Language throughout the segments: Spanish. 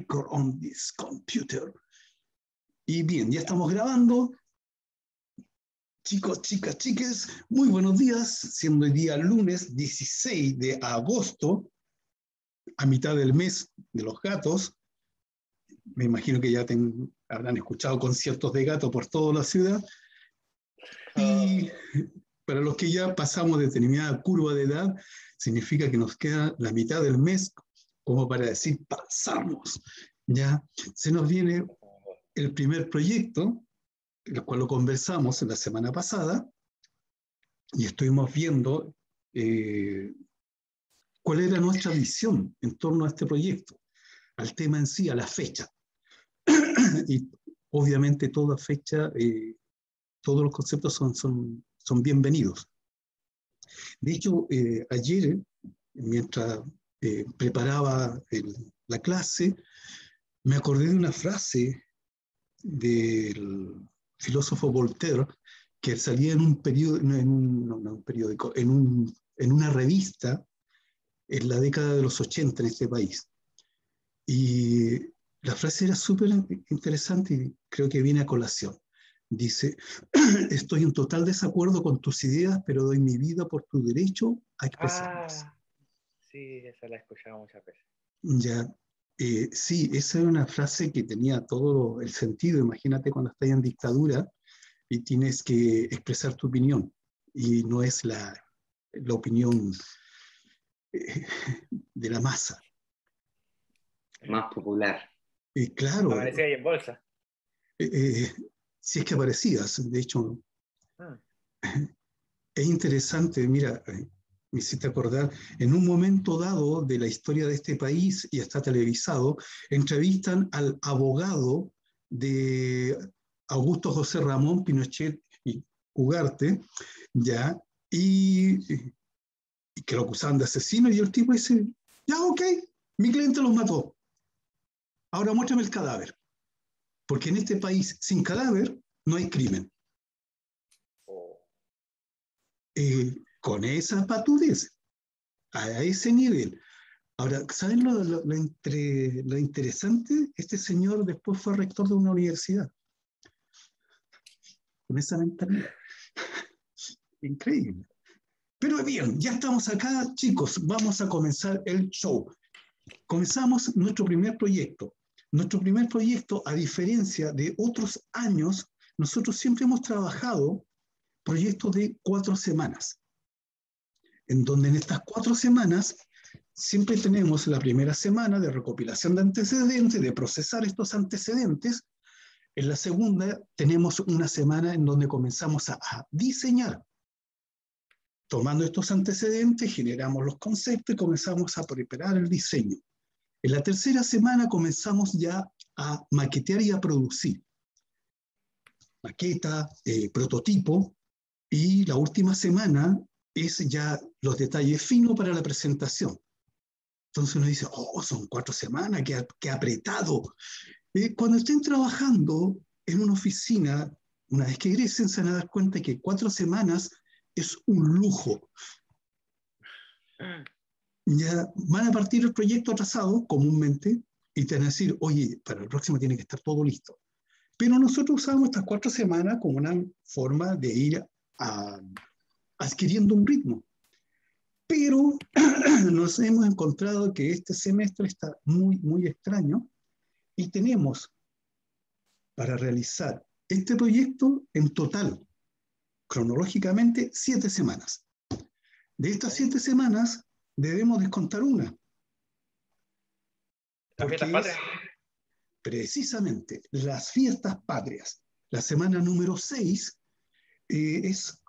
record on this computer. Y bien, ya estamos grabando. Chicos, chicas, chiques, muy buenos días, siendo el día lunes 16 de agosto, a mitad del mes de los gatos. Me imagino que ya habrán escuchado conciertos de gato por toda la ciudad. Y para los que ya pasamos determinada curva de edad, significa que nos queda la mitad del mes como para decir, pasamos. Ya se nos viene el primer proyecto, el cual lo conversamos la semana pasada, y estuvimos viendo cuál era nuestra visión en torno a este proyecto, al tema en sí, a la fecha. Y obviamente toda fecha, todos los conceptos son bienvenidos. De hecho, ayer, mientras preparaba la clase, me acordé de una frase del filósofo Voltaire, que salía en un periódico, no un periódico, en una revista en la década de los 80 en este país. Y la frase era súper interesante y creo que viene a colación. Dice, estoy en total desacuerdo con tus ideas, pero doy mi vida por tu derecho a expresarlas. Sí, esa la he escuchado muchas veces. Ya, sí, esa era una frase que tenía todo el sentido. Imagínate cuando estás en dictadura y tienes que expresar tu opinión, y no es la opinión de la masa. Más popular. Claro, Aparecía ahí en bolsa. si es que aparecías, de hecho, es interesante, mira, me hiciste acordar, en un momento dado de la historia de este país, y está televisado, entrevistan al abogado de Augusto José Ramón Pinochet y Ugarte, ¿ya? Y que lo acusaban de asesino, y el tipo dice, ya, ok, mi cliente los mató, ahora muéstrame el cadáver, porque en este país sin cadáver no hay crimen. Con esa patudez, a ese nivel. Ahora, ¿saben lo interesante? Este señor después fue rector de una universidad. Con esa mentalidad. Increíble. Pero bien, ya estamos acá, chicos. Vamos a comenzar el show. Comenzamos nuestro primer proyecto. Nuestro primer proyecto, a diferencia de otros años, nosotros siempre hemos trabajado proyectos de 4 semanas. En donde en estas 4 semanas siempre tenemos la primera semana de recopilación de antecedentes, de procesar estos antecedentes. En la segunda tenemos una semana en donde comenzamos a diseñar. Tomando estos antecedentes, generamos los conceptos y comenzamos a preparar el diseño. En la tercera semana comenzamos ya a maquetear y a producir. Maqueta, prototipo, y la última semana es ya los detalles finos para la presentación. Entonces uno dice, oh, son 4 semanas, qué apretado. Cuando estén trabajando en una oficina, una vez que egresen, se van a dar cuenta que 4 semanas es un lujo. Ya van a partir el proyecto atrasado, comúnmente, y te van a decir, oye, para el próximo tiene que estar todo listo. Pero nosotros usamos estas 4 semanas como una forma de ir adquiriendo un ritmo. Pero nos hemos encontrado que este semestre está muy, muy extraño, y tenemos para realizar este proyecto en total, cronológicamente, 7 semanas. De estas 7 semanas debemos descontar una. ¿Las fiestas patrias? Precisamente las fiestas patrias. La semana número 6 es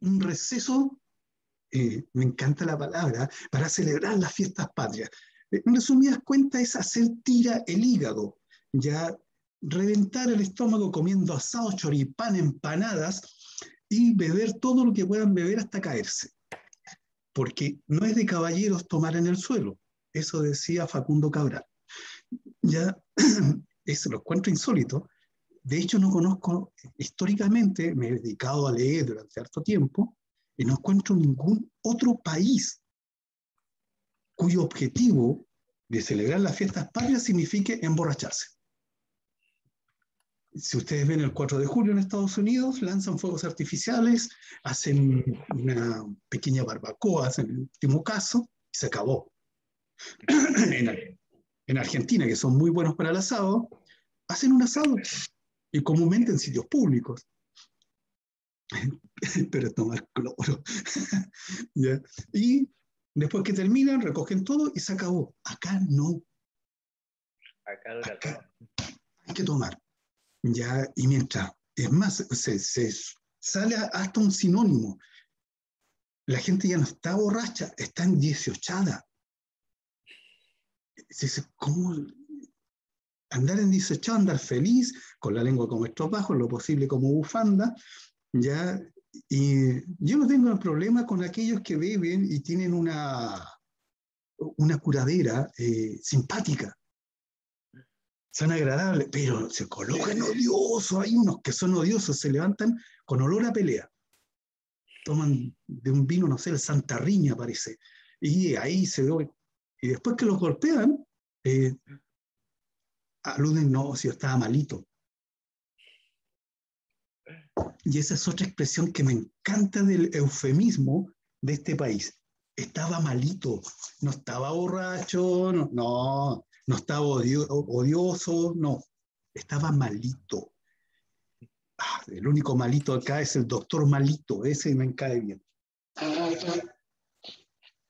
un receso, me encanta la palabra, para celebrar las fiestas patrias. En resumidas cuentas es hacer tira el hígado, ya reventar el estómago comiendo asado, choripán, empanadas, y beber todo lo que puedan beber hasta caerse. Porque no es de caballeros tomar en el suelo. Eso decía Facundo Cabral. Ya, eso lo encuentro insólito. De hecho, no conozco, históricamente, me he dedicado a leer durante harto tiempo, y no encuentro ningún otro país cuyo objetivo de celebrar las fiestas patrias signifique emborracharse. Si ustedes ven el 4 de julio en Estados Unidos, lanzan fuegos artificiales, hacen una pequeña barbacoa, en el último caso, y se acabó. En Argentina, que son muy buenos para el asado, hacen un asado, y comúnmente en sitios públicos. Pero tomar cloro. ¿Ya? Y después que terminan, recogen todo y se acabó. Acá no. Acá dura Acá todo. hay que tomar. ¿Ya? Y mientras, es más, se sale hasta un sinónimo. La gente ya no está borracha, está en 18. ¿Cómo andar en 18, andar feliz, con la lengua como estropajo, lo posible como bufanda? ¿Ya? Y yo no tengo el problema con aquellos que beben y tienen una curadera simpática, son agradables, pero se colocan odiosos. Hay unos que son odiosos, se levantan con olor a pelea. Toman de un vino, no sé, el Santa Riña parece, y ahí se ve. Y después que los golpean, aluden, no, si yo estaba malito. Y esa es otra expresión que me encanta del eufemismo de este país. Estaba malito, no estaba borracho, no estaba odioso, no, estaba malito. El único malito acá es el doctor malito, ese me cae bien.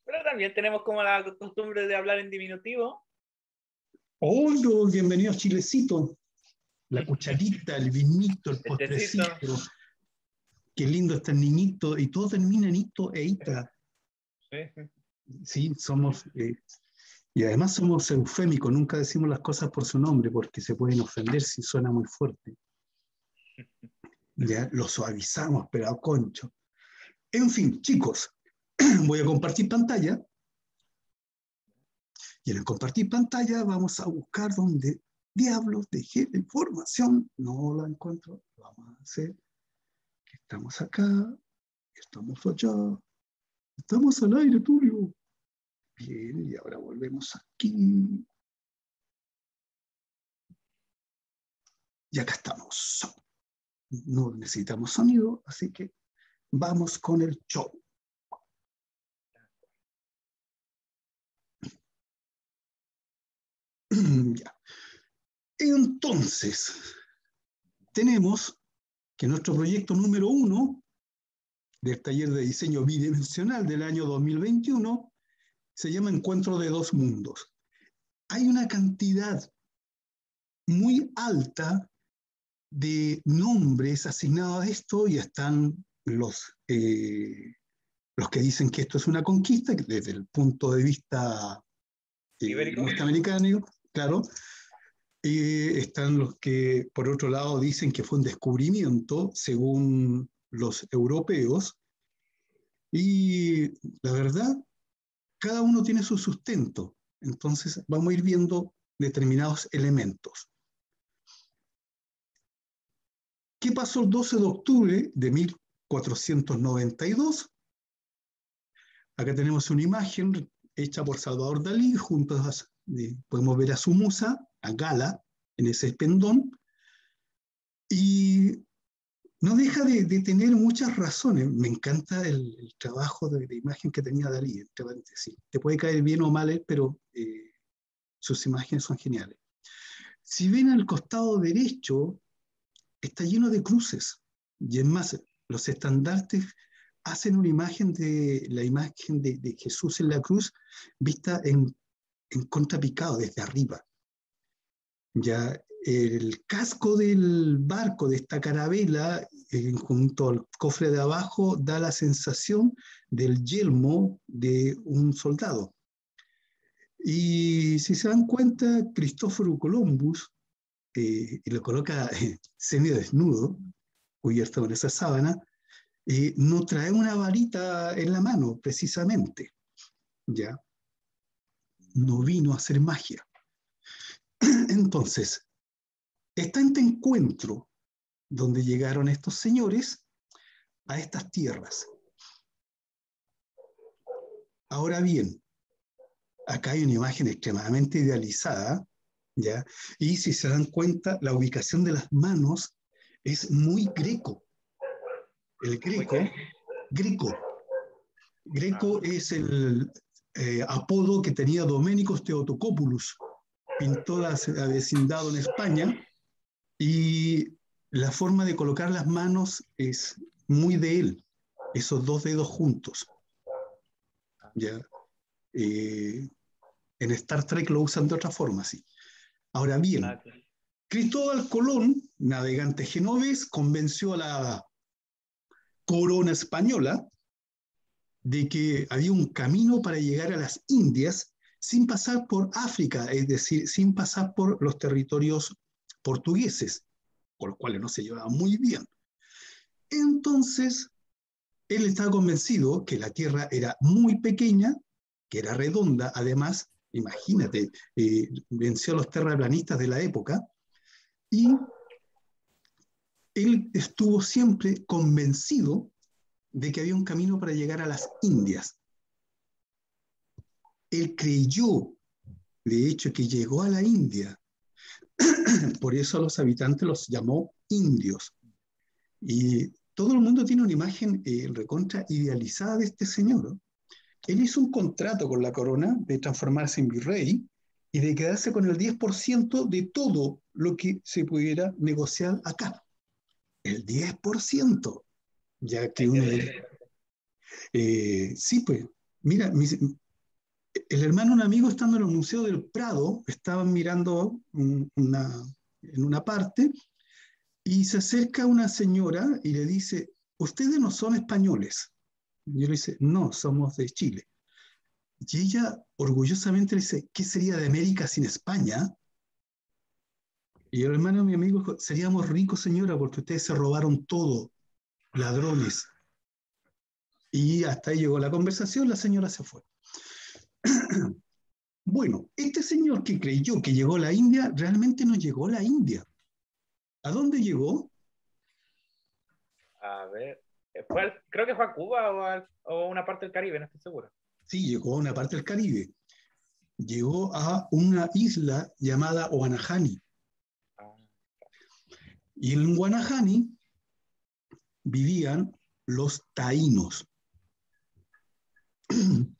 Pero también tenemos como la costumbre de hablar en diminutivo. Oh, bienvenido a Chilecito. La cucharita, el vinito, el postrecito. Qué lindo está el niñito, y todo termina en ito e ita. Sí, somos, y además somos eufémicos, nunca decimos las cosas por su nombre porque se pueden ofender si suena muy fuerte. Ya lo suavizamos, pero a concho. En fin, chicos, voy a compartir pantalla. Y en el compartir pantalla vamos a buscar dónde diablos dejé la información. No la encuentro. Vamos a hacer que estamos acá, estamos allá. Estamos al aire, Tulio. Bien, y ahora volvemos aquí. Y acá estamos. No necesitamos sonido, así que vamos con el show. Ya. Entonces, tenemos que nuestro proyecto número 1 del taller de diseño bidimensional del año 2021 se llama Encuentro de dos mundos. Hay una cantidad muy alta de nombres asignados a esto, y están los que dicen que esto es una conquista, desde el punto de vista norteamericano, claro, y están los que, por otro lado, dicen que fue un descubrimiento, según los europeos, y la verdad, cada uno tiene su sustento. Entonces, vamos a ir viendo determinados elementos. ¿Qué pasó el 12 de octubre de 1492? Acá tenemos una imagen hecha por Salvador Dalí, juntos podemos ver a su musa, a Gala, en ese pendón, y no deja de tener muchas razones. Me encanta el trabajo de imagen que tenía Dalí, entre paréntesis. Te puede caer bien o mal, pero sus imágenes son geniales. Si ven al costado derecho, está lleno de cruces, y es más, los estandartes hacen una imagen la imagen de Jesús en la cruz vista en contrapicado desde arriba. Ya el casco del barco, de esta carabela, junto al cofre de abajo, da la sensación del yelmo de un soldado. Y si se dan cuenta, Cristóforo Columbus, y lo coloca semidesnudo, cubierto con esa sábana, no trae una varita en la mano, precisamente. ¿Ya? No vino a hacer magia. Entonces, está este encuentro donde llegaron estos señores a estas tierras. Ahora bien, acá hay una imagen extremadamente idealizada, ¿ya? Y si se dan cuenta, la ubicación de las manos es muy greco. El greco es el apodo que tenía Doménicos Theotocópoulos, pintor avecindado en España, y la forma de colocar las manos es muy de él, esos dos dedos juntos. ¿Ya? En Star Trek lo usan de otra forma, sí. Ahora bien, Cristóbal Colón, navegante genovés, convenció a la corona española de que había un camino para llegar a las Indias sin pasar por África, es decir, sin pasar por los territorios portugueses, con los cuales no se llevaba muy bien. Entonces, él estaba convencido que la Tierra era muy pequeña, que era redonda, además, imagínate, venció a los terraplanistas de la época, y él estuvo siempre convencido de que había un camino para llegar a las Indias. Él creyó, de hecho, que llegó a la India. Por eso a los habitantes los llamó indios. Y todo el mundo tiene una imagen recontra idealizada de este señor. Él hizo un contrato con la corona de transformarse en virrey y de quedarse con el 10% de todo lo que se pudiera negociar acá. El 10%. Ya que uno... sí, pues, mira, el hermano, un amigo, estando en el Museo del Prado, estaban mirando en una parte y se acerca una señora y le dice, ustedes no son españoles. Y yo le dice, no, somos de Chile. Y ella orgullosamente le dice, ¿qué sería de América sin España? Y el hermano de mi amigo dijo, seríamos ricos, señora, porque ustedes se robaron todo, ladrones. Y hasta ahí llegó la conversación, la señora se fue. Bueno, este señor que creyó que llegó a la India, realmente no llegó a la India. ¿A dónde llegó? A ver, creo que fue a Cuba o una parte del Caribe, no estoy seguro. Sí, llegó a una parte del Caribe. Llegó a una isla llamada Guanahani. Y en Guanahani vivían los taínos.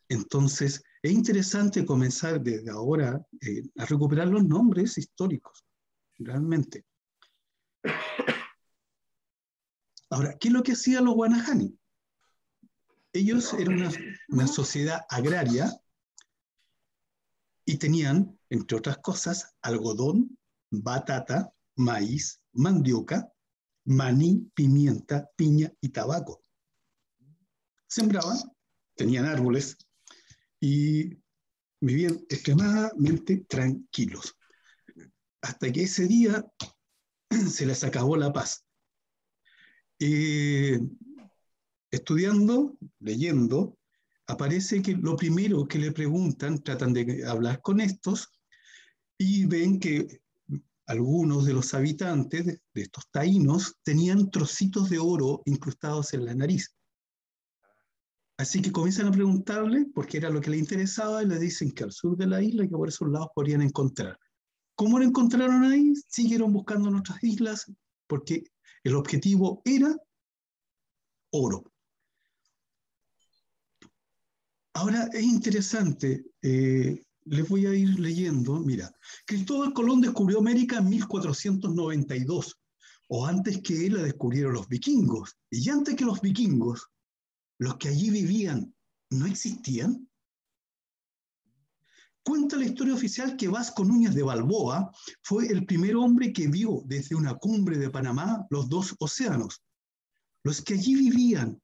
Entonces, es interesante comenzar desde ahora a recuperar los nombres históricos, realmente. Ahora, ¿qué es lo que hacían los Guanahani? Ellos eran una sociedad agraria y tenían, entre otras cosas, algodón, batata, maíz, mandioca, maní, pimienta, piña y tabaco. Sembraban, tenían árboles y vivían extremadamente tranquilos. Hasta que ese día se les acabó la paz. Estudiando, leyendo, aparece que lo primero que le preguntan, tratan de hablar con estos y ven que algunos de los habitantes de estos taínos tenían trocitos de oro incrustados en la nariz. Así que comienzan a preguntarle, porque era lo que le interesaba, y le dicen que al sur de la isla y que por esos lados podrían encontrar. ¿Cómo lo encontraron ahí? Siguieron buscando en otras islas, porque el objetivo era oro. Ahora es interesante, les voy a ir leyendo. Mira, Cristóbal Colón descubrió América en 1492, o antes que él la descubrieron los vikingos. Y antes que los vikingos, los que allí vivían no existían. Cuenta la historia oficial que Vasco Núñez de Balboa fue el primer hombre que vio desde una cumbre de Panamá los dos océanos. Los que allí vivían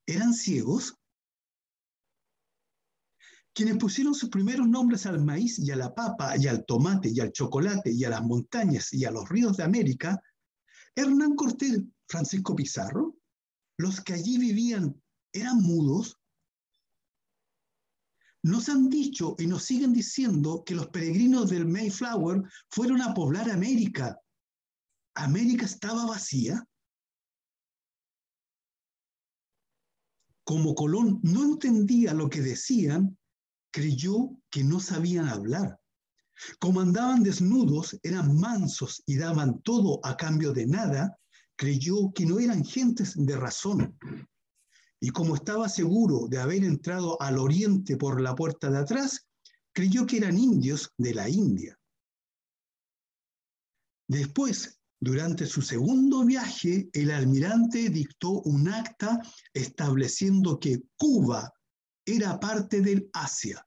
eran ciegos. Quienes pusieron sus primeros nombres al maíz y a la papa y al tomate y al chocolate y a las montañas y a los ríos de América, Hernán Cortés, Francisco Pizarro. Los que allí vivían eran mudos. Nos han dicho y nos siguen diciendo que los peregrinos del Mayflower fueron a poblar América. ¿América estaba vacía? Como Colón no entendía lo que decían, creyó que no sabían hablar. Como andaban desnudos, eran mansos y daban todo a cambio de nada, creyó que no eran gentes de razón. Y como estaba seguro de haber entrado al oriente por la puerta de atrás, creyó que eran indios de la India. Después, durante su segundo viaje, el almirante dictó un acta estableciendo que Cuba era parte del Asia.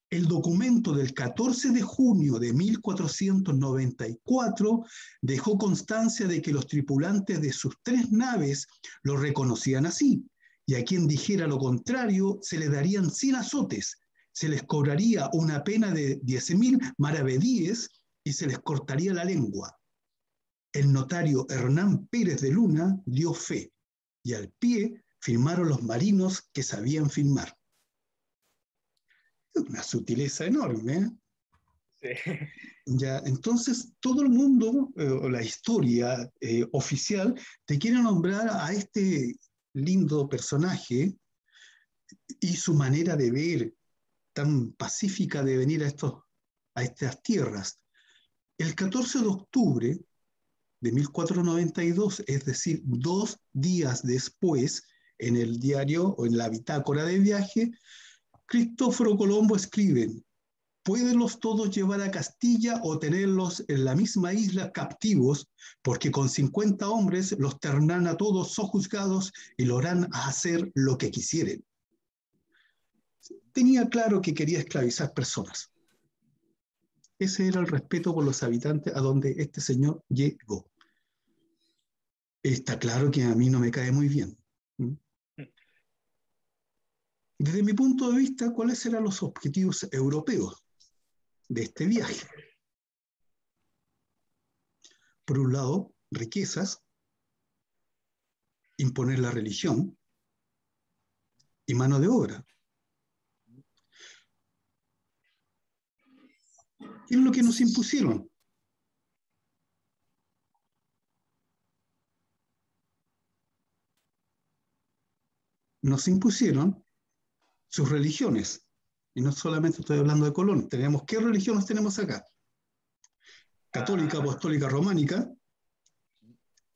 El documento del 14 de junio de 1494 dejó constancia de que los tripulantes de sus 3 naves lo reconocían así, y a quien dijera lo contrario se le darían 100 azotes, se les cobraría una pena de 10.000 maravedíes y se les cortaría la lengua. El notario Hernán Pérez de Luna dio fe, y al pie firmaron los marinos que sabían firmar. Una sutileza enorme, ¿eh? Sí. Ya, entonces, todo el mundo, o la historia oficial, te quiere nombrar a este lindo personaje y su manera de ver tan pacífica de venir a estas tierras. El 14 de octubre de 1492, es decir, 2 días después, en el diario o en la bitácora de viaje, Cristóforo Colombo escribe: puédenlos todos llevar a Castilla o tenerlos en la misma isla captivos, porque con 50 hombres los tendrán a todos sojuzgados y lo harán a hacer lo que quisieren. Tenía claro que quería esclavizar personas. Ese era el respeto por los habitantes a donde este señor llegó. Está claro que a mí no me cae muy bien. Desde mi punto de vista, ¿cuáles eran los objetivos europeos de este viaje? Por un lado, riquezas, imponer la religión y mano de obra. ¿Qué es lo que nos impusieron? Nos impusieron sus religiones. Y no solamente estoy hablando de Colón. Tenemos, ¿qué religiones tenemos acá? Católica, apostólica, románica.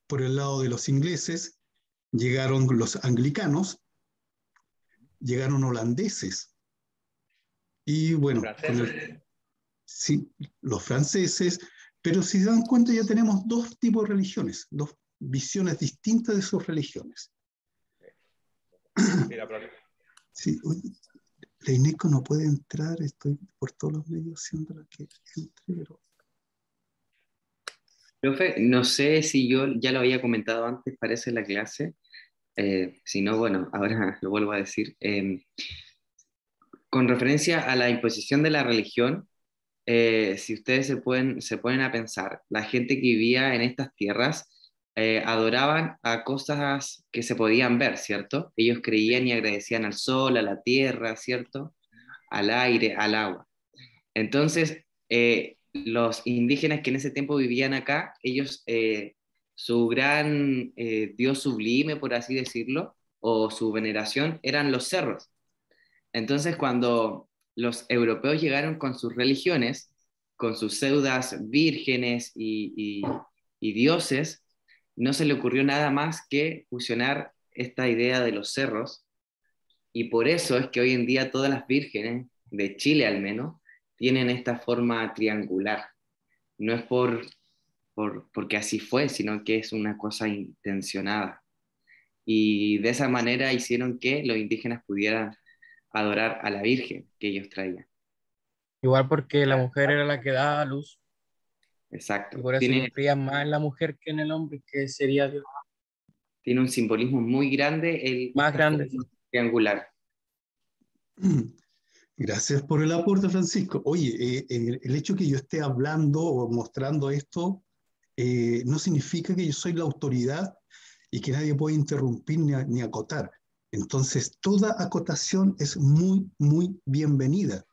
Por el lado de los ingleses llegaron los anglicanos, llegaron holandeses. Y bueno, sí, los franceses. Pero si se dan cuenta ya tenemos 2 tipos de religiones, 2 visiones distintas de sus religiones. Sí, oye, la INECO no puede entrar, estoy por todos los medios haciendo que entre, pero... Profe, no sé si yo ya lo había comentado antes, parece en la clase. Si no, bueno, ahora lo vuelvo a decir. Con referencia a la imposición de la religión, si ustedes se ponen a pensar, la gente que vivía en estas tierras adoraban a cosas que se podían ver, ¿cierto? Ellos creían y agradecían al sol, a la tierra, ¿cierto? Al aire, al agua. Entonces, los indígenas que en ese tiempo vivían acá, ellos, su gran dios sublime, por así decirlo, o su veneración, eran los cerros. Entonces, cuando los europeos llegaron con sus religiones, con sus pseudas vírgenes y dioses, no se le ocurrió nada más que fusionar esta idea de los cerros, y por eso es que hoy en día todas las vírgenes, de Chile al menos, tienen esta forma triangular. No es porque así fue, sino que es una cosa intencionada. Y de esa manera hicieron que los indígenas pudieran adorar a la Virgen que ellos traían. Igual porque la mujer era la que daba a luz y Exacto. por eso ellos creían más en la mujer que en el hombre, que sería Dios. Tiene un simbolismo muy grande Más esta grande. forma triangular. Gracias por el aporte, Francisco. Oye, el hecho que yo esté hablando o mostrando esto no significa que yo soy la autoridad y que nadie puede interrumpir ni acotar. Entonces, toda acotación es muy, muy bienvenida.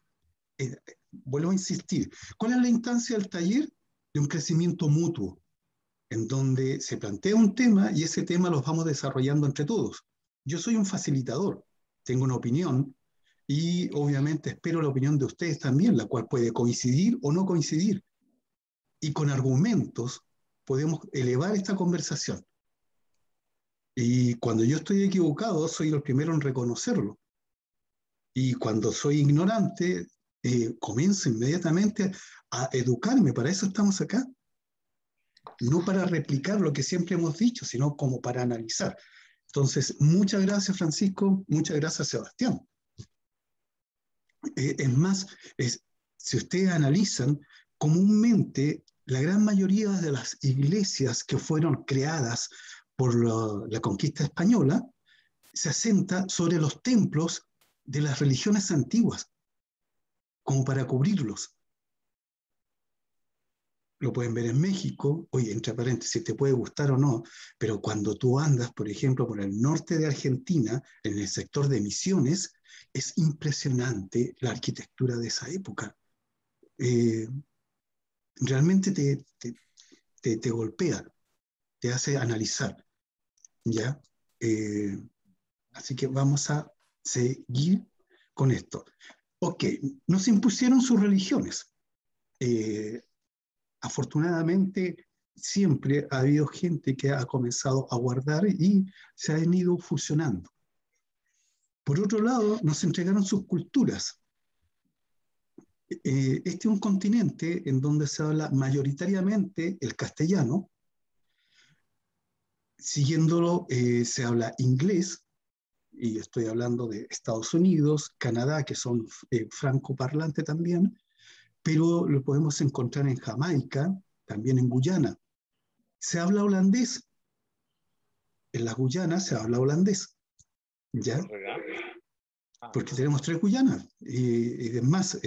Vuelvo a insistir. ¿Cuál es la instancia del taller? De un crecimiento mutuo, en donde se plantea un tema y ese tema los vamos desarrollando entre todos. Yo soy un facilitador, tengo una opinión, Y obviamente espero la opinión de ustedes también, la cual puede coincidir o no coincidir. Y con argumentos podemos elevar esta conversación. Y cuando yo estoy equivocado, soy el primero en reconocerlo. Y cuando soy ignorante, comienzo inmediatamente a educarme. Para eso estamos acá. No para replicar lo que siempre hemos dicho, sino como para analizar. Entonces, muchas gracias, Francisco. Muchas gracias, Sebastián. Es más, si ustedes analizan, comúnmente la gran mayoría de las iglesias que fueron creadas por la conquista española se asenta sobre los templos de las religiones antiguas, como para cubrirlos. Lo pueden ver en México, oye, entre paréntesis, te puede gustar o no, pero cuando tú andas, por ejemplo, por el norte de Argentina, en el sector de Misiones, es impresionante la arquitectura de esa época. Realmente te golpea, te hace analizar, ¿ya? Así que vamos a seguir con esto. Ok, nos impusieron sus religiones. Afortunadamente, siempre ha habido gente que ha comenzado a guardar y se han ido fusionando. Por otro lado, nos entregaron sus culturas. Este es un continente en donde se habla mayoritariamente el castellano. Siguiéndolo, se habla inglés, y estoy hablando de Estados Unidos, Canadá, que son francoparlantes también, pero lo podemos encontrar en Jamaica, también en Guyana. Se habla holandés. En las Guyanas se habla holandés, ¿ya? Porque tenemos 3 Guyanas. Y además,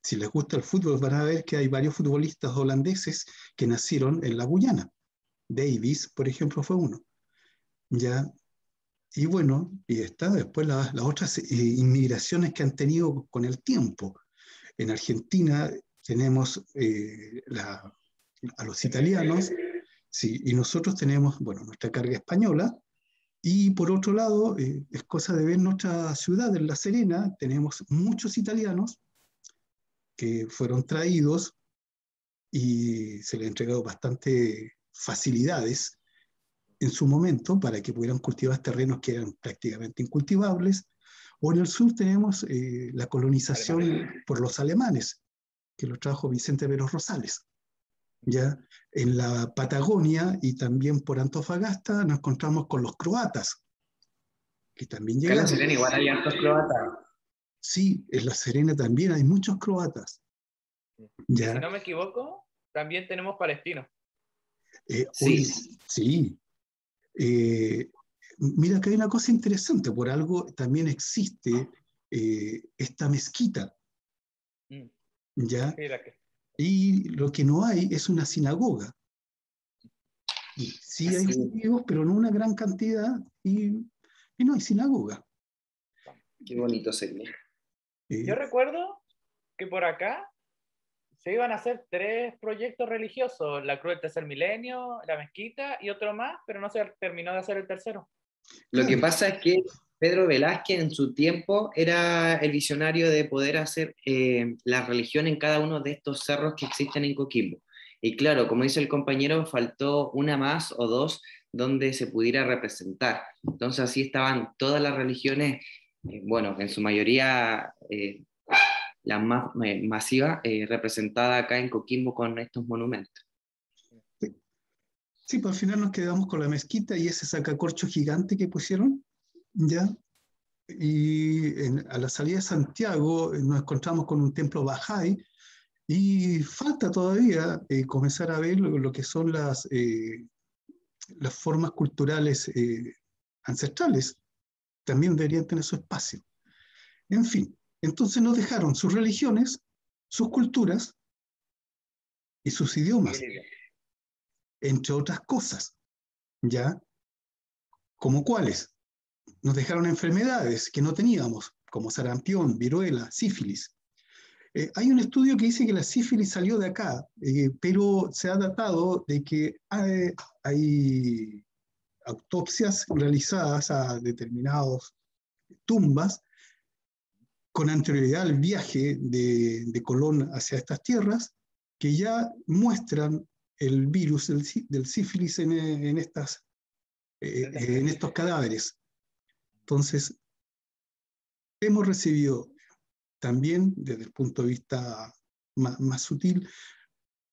si les gusta el fútbol, van a ver que hay varios futbolistas holandeses que nacieron en la Guyana. Davis, por ejemplo, fue uno. ¿Ya? Y bueno, y está después las otras inmigraciones que han tenido con el tiempo. En Argentina tenemos a los italianos, sí, y nosotros tenemos, bueno, nuestra carga española. Y por otro lado, es cosa de ver nuestra ciudad, en La Serena, tenemos muchos italianos que fueron traídos y se les ha entregado bastante facilidades en su momento para que pudieran cultivar terrenos que eran prácticamente incultivables. O en el sur tenemos la colonización por los alemanes, que lo trajo Vicente Veros Rosales. ¿Ya? En la Patagonia y también por Antofagasta nos encontramos con los croatas, que también Acá en La llegaron. Serena igual hay hartos croatas. Sí, en La Serena también hay muchos croatas. Y ¿Ya? si no me equivoco, también tenemos palestinos. Oye, Sí. sí. Mira que hay una cosa interesante, por algo también existe esta mezquita, Mm. ¿ya? Mira que. Y lo que no hay es una sinagoga. Sí hay Sí. judíos, pero no una gran cantidad, y no hay sinagoga. Qué bonito sería. Yo recuerdo que por acá se iban a hacer 3 proyectos religiosos: la Cruz del Tercer Milenio, la Mezquita y otro más, pero no se terminó de hacer el tercero. Lo que Claro, pasa es que Pedro Velázquez en su tiempo era el visionario de poder hacer la religión en cada uno de estos cerros que existen en Coquimbo. Y claro, como dice el compañero, faltó una más o dos donde se pudiera representar. Entonces así estaban todas las religiones, bueno, en su mayoría la más masiva, representada acá en Coquimbo con estos monumentos. sí, pues al final nos quedamos con la mezquita y ese sacacorcho gigante que pusieron, ¿ya? Y a la salida de Santiago nos encontramos con un templo Bahá'í y falta todavía comenzar a ver lo que son las formas culturales ancestrales. También deberían tener su espacio. En fin, entonces nos dejaron sus religiones, sus culturas y sus idiomas, entre otras cosas, ¿ya? ¿Como cuáles? Nos dejaron enfermedades que no teníamos, como sarampión, viruela, sífilis. Hay un estudio que dice que la sífilis salió de acá, pero se ha datado de que hay autopsias realizadas a determinadas tumbas con anterioridad al viaje de Colón hacia estas tierras, que ya muestran el virus del sífilis en estos cadáveres. Entonces, hemos recibido también, desde el punto de vista más sutil,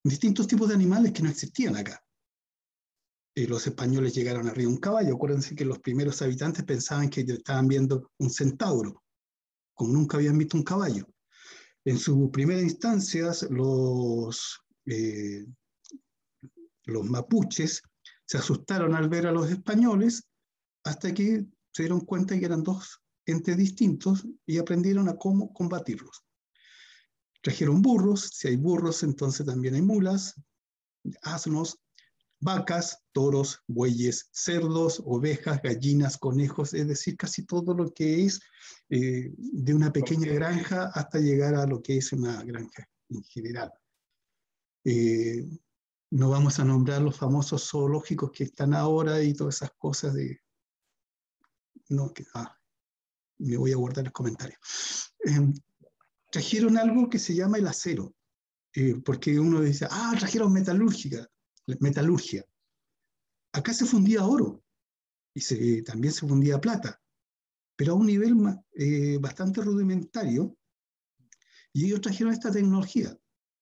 distintos tipos de animales que no existían acá. Los españoles llegaron arriba de un caballo. Acuérdense que los primeros habitantes pensaban que estaban viendo un centauro, como nunca habían visto un caballo. En su primera instancia, los mapuches se asustaron al ver a los españoles hasta que se dieron cuenta que eran dos entes distintos y aprendieron a cómo combatirlos. Trajeron burros, si hay burros entonces también hay mulas, asnos, vacas, toros, bueyes, cerdos, ovejas, gallinas, conejos, es decir, casi todo lo que es de una pequeña granja hasta llegar a lo que es una granja en general. No vamos a nombrar los famosos zoológicos que están ahora y todas esas cosas de... No, me voy a guardar los comentarios. Trajeron algo que se llama el acero, porque uno dice, trajeron metalurgia. Acá se fundía oro y también se fundía plata, pero a un nivel bastante rudimentario, y ellos trajeron esta tecnología,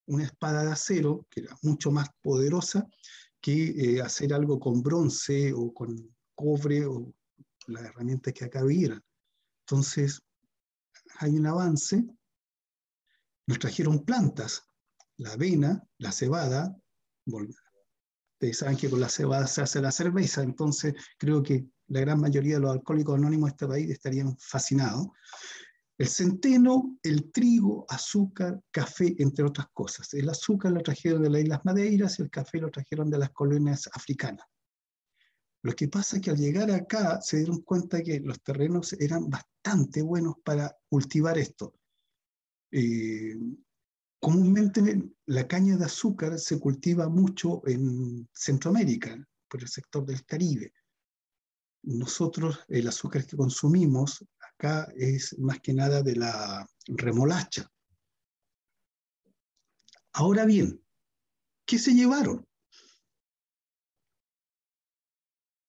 una espada de acero que era mucho más poderosa que hacer algo con bronce o con cobre o las herramientas que acá hubieran. Entonces, hay un avance. Nos trajeron plantas, la avena, la cebada. Ustedes saben que con la cebada se hace la cerveza, entonces creo que la gran mayoría de los alcohólicos anónimos de este país estarían fascinados. El centeno, el trigo, azúcar, café, entre otras cosas. El azúcar lo trajeron de las Islas Madeiras y el café lo trajeron de las colonias africanas. Lo que pasa es que al llegar acá se dieron cuenta que los terrenos eran bastante buenos para cultivar esto. Comúnmente la caña de azúcar se cultiva mucho en Centroamérica, por el sector del Caribe. Nosotros el azúcar que consumimos acá es más que nada de la remolacha. Ahora bien, ¿qué se llevaron?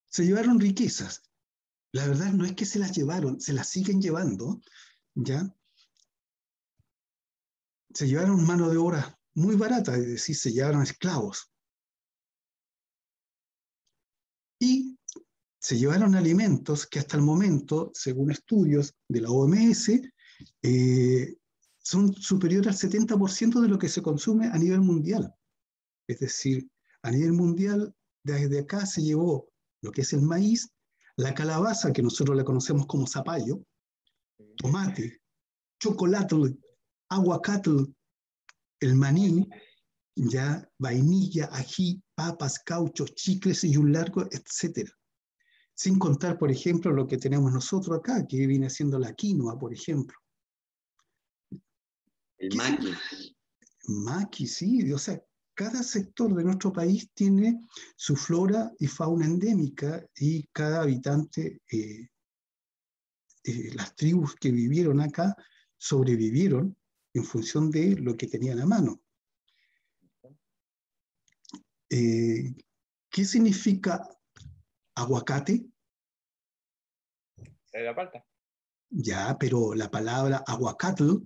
Se llevaron riquezas. La verdad no es que se las llevaron, se las siguen llevando, ¿ya? Se llevaron mano de obra muy barata, es decir, se llevaron esclavos. Y se llevaron alimentos que hasta el momento, según estudios de la OMS, son superiores al 70% de lo que se consume a nivel mundial. Es decir, a nivel mundial, desde acá se llevó lo que es el maíz, la calabaza, que nosotros la conocemos como zapallo, tomate, chocolate, aguacate, el maní, ya vainilla, ají, papas, cauchos, chicles y un largo, etc. Sin contar, por ejemplo, lo que tenemos nosotros acá, que viene siendo la quinoa, por ejemplo. El maqui. Maqui, sí. O sea, cada sector de nuestro país tiene su flora y fauna endémica y cada habitante, las tribus que vivieron acá, sobrevivieron en función de lo que tenían a mano. ¿Qué significa aguacate? La palta. Ya, pero la palabra aguacatl,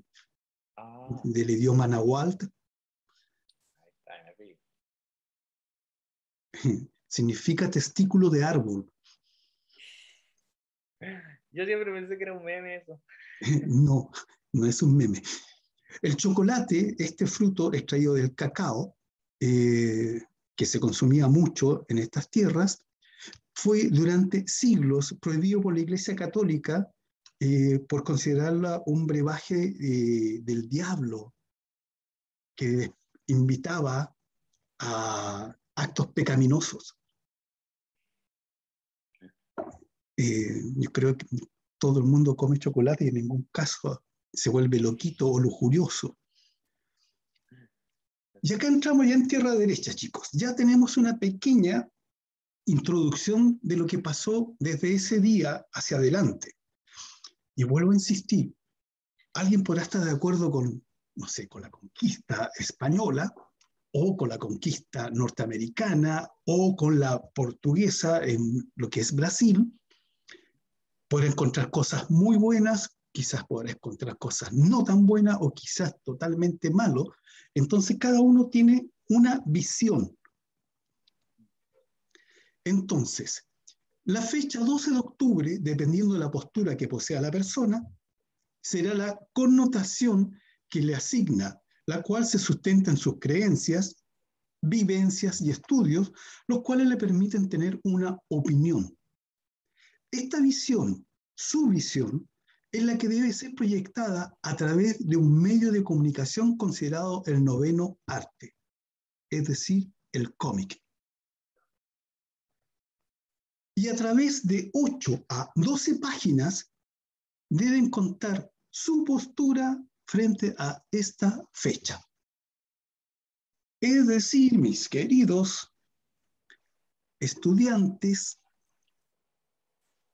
del idioma náhuatl, significa testículo de árbol. Yo siempre pensé que era un meme eso. No, no es un meme. El chocolate, este fruto extraído del cacao, que se consumía mucho en estas tierras, fue durante siglos prohibido por la Iglesia Católica por considerarla un brebaje del diablo que invitaba a actos pecaminosos. Yo creo que todo el mundo come chocolate y en ningún caso se vuelve loquito o lujurioso. Y acá entramos ya en tierra derecha, chicos. Ya tenemos una pequeña introducción de lo que pasó desde ese día hacia adelante. Y vuelvo a insistir, alguien podrá estar de acuerdo con, no sé, con la conquista española, o con la conquista norteamericana, o con la portuguesa en lo que es Brasil. Podrá encontrar cosas muy buenas, quizás podrá encontrar cosas no tan buenas, o quizás totalmente malo. Entonces cada uno tiene una visión. Entonces, la fecha 12 de octubre, dependiendo de la postura que posea la persona, será la connotación que le asigna, la cual se sustenta en sus creencias, vivencias y estudios, los cuales le permiten tener una opinión. Esta visión, su visión, es la que debe ser proyectada a través de un medio de comunicación considerado el noveno arte, es decir, el cómic. Y a través de 8 a 12 páginas deben contar su postura frente a esta fecha. Es decir, mis queridos estudiantes,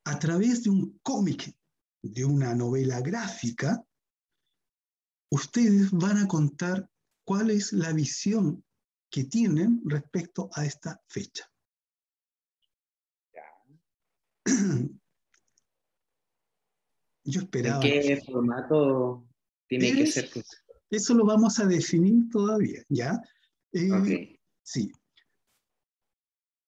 a través de un cómic, de una novela gráfica, ustedes van a contar cuál es la visión que tienen respecto a esta fecha. Yo ¿En esperaba, no qué sé. formato tiene que ser? Eso lo vamos a definir todavía, ¿ya? Ok. Sí.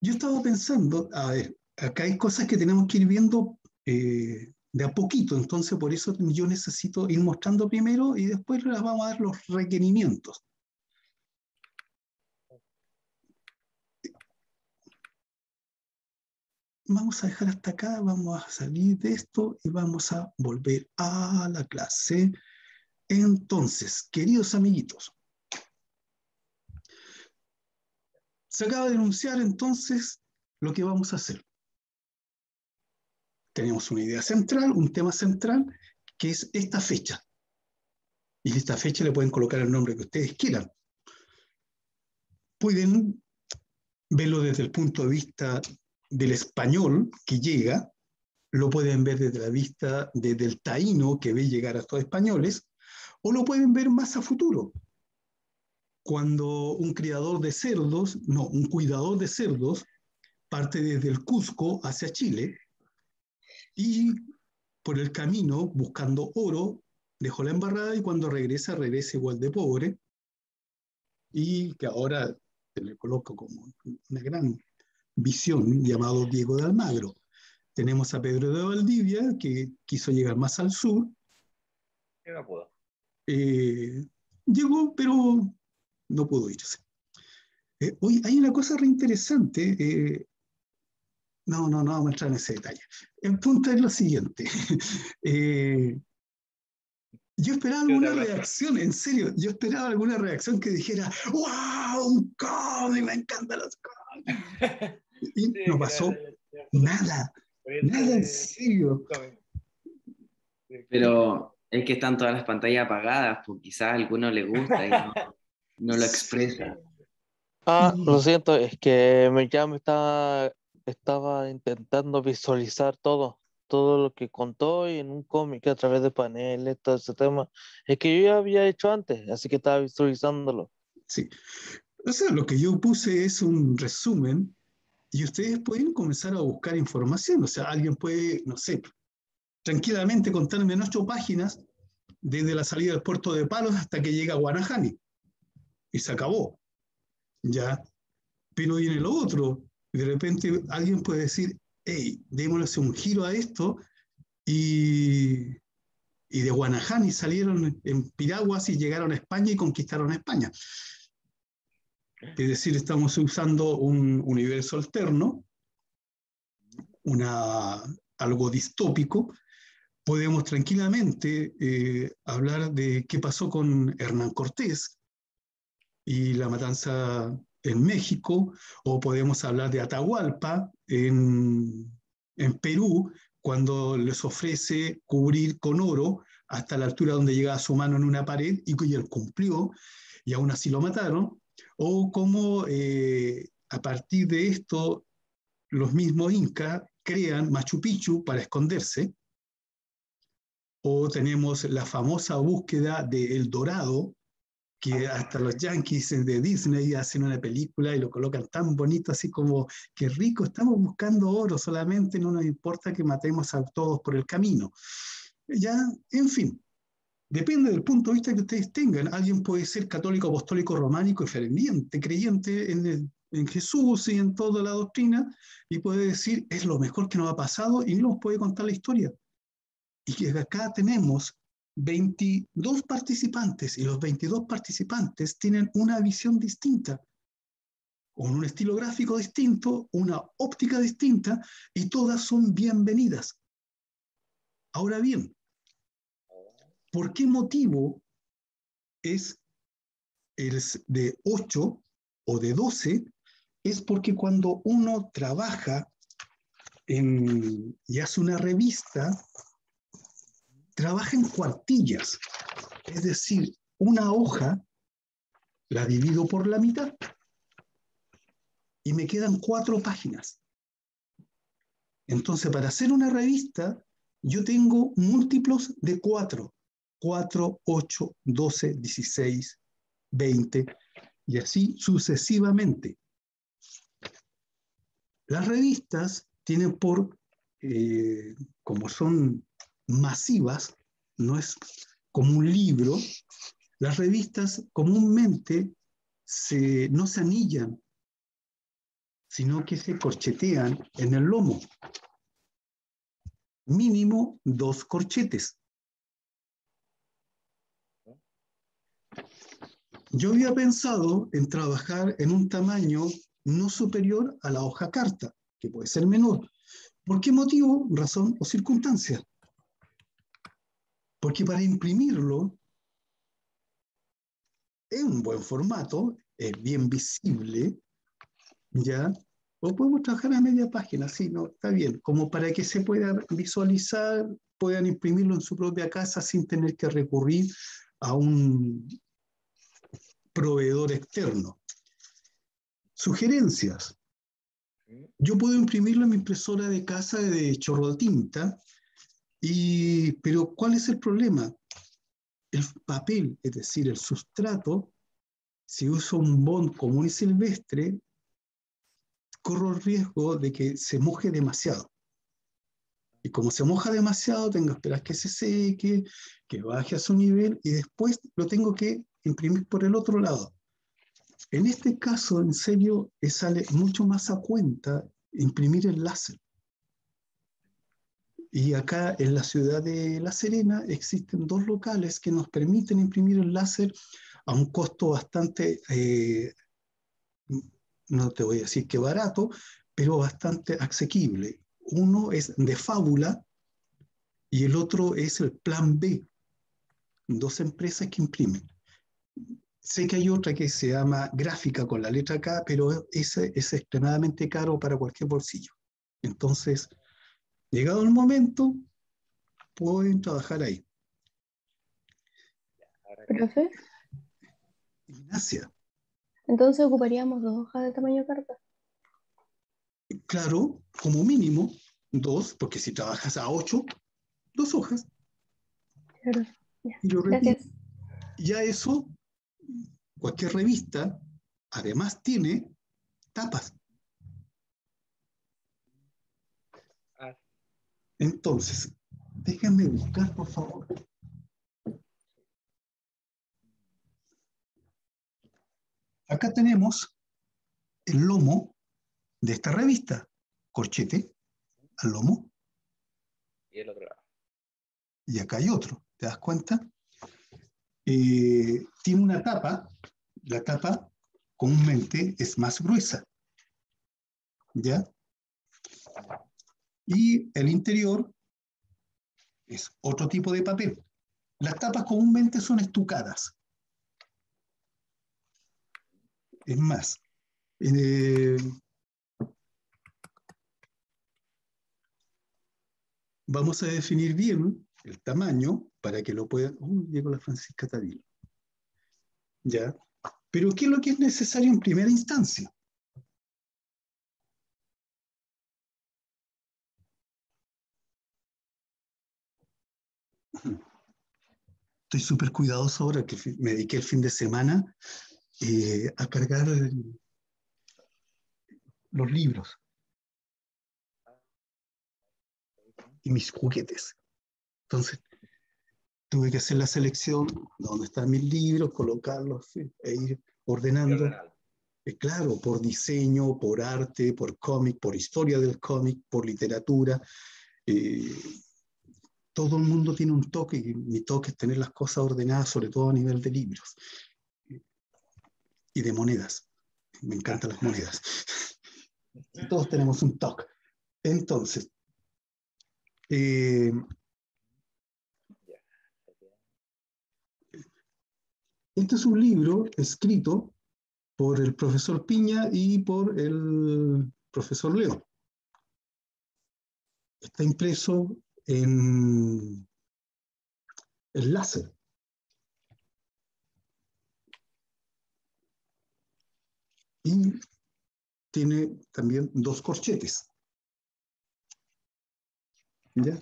Yo estaba pensando, a ver, acá hay cosas que tenemos que ir viendo de a poquito, entonces por eso yo necesito ir mostrando primero y después les vamos a dar los requerimientos. Vamos a dejar hasta acá, vamos a salir de esto y vamos a volver a la clase. Entonces, queridos amiguitos, se acaba de anunciar entonces lo que vamos a hacer. Tenemos una idea central, un tema central, que es esta fecha. Y a esta fecha le pueden colocar el nombre que ustedes quieran. Pueden verlo desde el punto de vista del español que llega, lo pueden ver desde la vista del taíno que ve llegar a estos españoles, o lo pueden ver más a futuro, cuando un criador de cerdos, no, un cuidador de cerdos, parte desde el Cusco hacia Chile y por el camino, buscando oro, dejó la embarrada y cuando regresa igual de pobre y que ahora se le coloca como una gran visión llamado Diego de Almagro. Tenemos a Pedro de Valdivia, que quiso llegar más al sur. No puedo. Llegó, pero no pudo irse. Hoy hay una cosa reinteresante. No vamos a entrar en ese detalle. El punto es lo siguiente. Yo esperaba alguna reacción, en serio, yo esperaba alguna reacción que dijera, ¡wow! ¡Un cómic! ¡Me encantan los cómics! Y no pasó nada, nada en serio. Pero es que están todas las pantallas apagadas, pues quizás a alguno le gusta y no lo expresa. Lo siento, es que ya me estaba intentando visualizar todo lo que contó y en un cómic a través de paneles, todo ese tema. Es que yo ya había hecho antes, así que estaba visualizándolo. Sí. O sea, lo que yo puse es un resumen y ustedes pueden comenzar a buscar información. O sea, alguien puede, no sé, tranquilamente contarme en 8 páginas desde la salida del puerto de Palos hasta que llega a Guanajani. Y se acabó. Ya. Pero viene lo otro. De repente alguien puede decir, hey, démosle un giro a esto y de Guanajani salieron en piraguas y llegaron a España y conquistaron España. Es decir, estamos usando un universo alterno, algo distópico. Podemos tranquilamente hablar de qué pasó con Hernán Cortés y la matanza en México, o podemos hablar de Atahualpa en Perú, cuando les ofrece cubrir con oro hasta la altura donde llegaba su mano en una pared y él cumplió y aún así lo mataron, o cómo a partir de esto los mismos incas crean Machu Picchu para esconderse, O tenemos la famosa búsqueda de El Dorado, que hasta los yankees de Disney hacen una película y lo colocan tan bonito, así como, qué rico, estamos buscando oro, solamente no nos importa que matemos a todos por el camino. Ya, en fin, depende del punto de vista que ustedes tengan. Alguien puede ser católico, apostólico, románico y ferviente, creyente en Jesús y en toda la doctrina, y puede decir, es lo mejor que nos ha pasado, y nos puede contar la historia. Y que acá tenemos 22 participantes, y los 22 participantes tienen una visión distinta, con un estilo gráfico distinto, una óptica distinta, y todas son bienvenidas. Ahora bien, ¿por qué motivo es el de 8 o de 12? Es porque cuando uno trabaja y hace una revista, trabaja en cuartillas. Es decir, una hoja la divido por la mitad y me quedan 4 páginas. Entonces, para hacer una revista, yo tengo múltiplos de 4. 4, 8, 12, 16, 20, y así sucesivamente. Las revistas tienen como son masivas, no es como un libro, las revistas comúnmente no se anillan, sino que se corchetean en el lomo. Mínimo 2 corchetes. Yo había pensado en trabajar en un tamaño no superior a la hoja carta, que puede ser menor. ¿Por qué motivo, razón o circunstancia? Porque para imprimirlo es un buen formato, es bien visible, ¿ya? O podemos trabajar a media página, sí, no, está bien, como para que se pueda visualizar, puedan imprimirlo en su propia casa sin tener que recurrir a un proveedor externo. Sugerencias. Yo puedo imprimirlo en mi impresora de casa de chorro de tinta, pero ¿cuál es el problema? El papel, es decir, el sustrato, si uso un bond común y silvestre, corro el riesgo de que se moje demasiado. Y como se moja demasiado, tengo que esperar que se seque, que baje a su nivel, y después lo tengo que imprimir por el otro lado. En este caso, en serio, sale mucho más a cuenta imprimir el láser. Y acá en la ciudad de La Serena existen 2 locales que nos permiten imprimir el láser a un costo bastante, no te voy a decir que barato, pero bastante asequible. Uno es de Fábula y el otro es el Plan B, 2 empresas que imprimen. Sé que hay otra que se llama Gráfica con la letra K, pero ese es extremadamente caro para cualquier bolsillo. Entonces, llegado el momento, pueden trabajar ahí. Profe, Ignacia, entonces ocuparíamos 2 hojas de tamaño carta. claro, como mínimo 2, porque si trabajas a 8, 2 hojas. Claro, ya. Y lo repito, Gracias. ya eso, cualquier revista, además tiene tapas. Entonces, déjenme buscar, por favor. Acá tenemos el lomo de esta revista, corchete al lomo, Y el otro lado. y acá hay otro, ¿te das cuenta? Tiene una tapa, la tapa comúnmente es más gruesa, ¿ya? Y el interior es otro tipo de papel. Las tapas comúnmente son estucadas. Es más, vamos a definir bien el tamaño para que lo puedan... llegó la Francisca Tadilo. ¿Ya? Pero ¿qué es lo que es necesario en primera instancia? estoy súper cuidadoso ahora que me dediqué el fin de semana a cargar los libros y mis juguetes. Entonces, tuve que hacer la selección de dónde están mis libros, colocarlos, ¿sí? E ir ordenando. Claro, por diseño, por arte, por cómic, por historia del cómic, por literatura. Todo el mundo tiene un toque, y mi toque es tener las cosas ordenadas, sobre todo a nivel de libros y de monedas. Me encantan las monedas. Todos tenemos un toque. Entonces, este es un libro escrito por el profesor Piña y por el profesor Leo. Está impreso en láser. Y tiene también 2 corchetes. ¿Ya?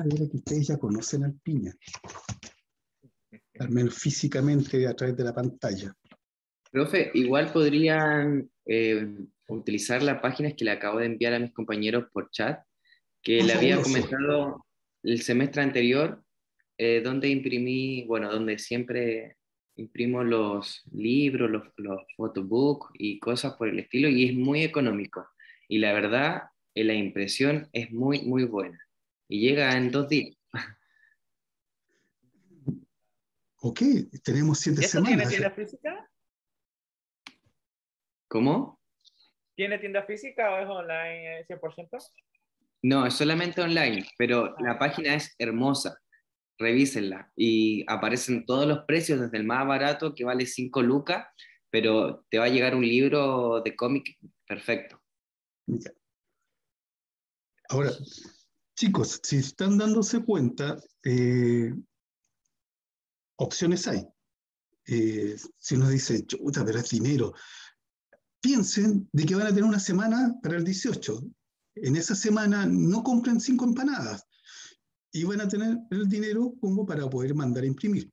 Mira que ustedes ya conocen al Piña. Al menos físicamente a través de la pantalla. Profe, igual podrían utilizar las páginas que le acabo de enviar a mis compañeros por chat, que le había comentado el semestre anterior, donde imprimí, bueno, donde siempre imprimo los libros, los photobooks y cosas por el estilo, y es muy económico. Y la verdad, la impresión es muy, muy buena. Y llega en 2 días. Ok, tenemos 7 ¿Y esto semanas. tiene tienda física? ¿Cómo? ¿Tiene tienda física o es online 100%? No, es solamente online, pero la página es hermosa. Revísenla y aparecen todos los precios, desde el más barato que vale 5 lucas, pero te va a llegar un libro de cómic perfecto. Ya. Ahora, chicos, si están dándose cuenta, opciones hay. Si uno dice, chuta, pero es dinero, piensen de que van a tener una semana para el 18. En esa semana no compren 5 empanadas y van a tener el dinero como para poder mandar a imprimir.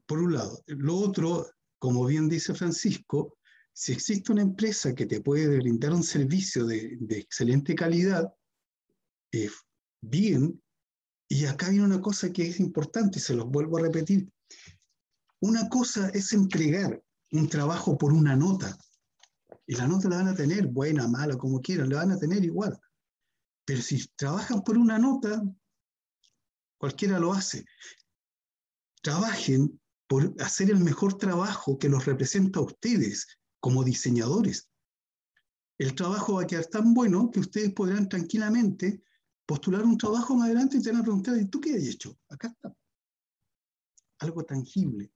Por un lado. Lo otro, como bien dice Francisco, si existe una empresa que te puede brindar un servicio de excelente calidad, bien, y acá viene una cosa que es importante, y se los vuelvo a repetir. Una cosa es entregar un trabajo por una nota, y la nota la van a tener, buena, mala, como quieran, la van a tener igual. Pero si trabajan por una nota, cualquiera lo hace. Trabajen por hacer el mejor trabajo que los representa a ustedes como diseñadores. El trabajo va a quedar tan bueno que ustedes podrán tranquilamente postular un trabajo más adelante y te van a preguntar, ¿y tú qué has hecho? Acá está. Algo tangible.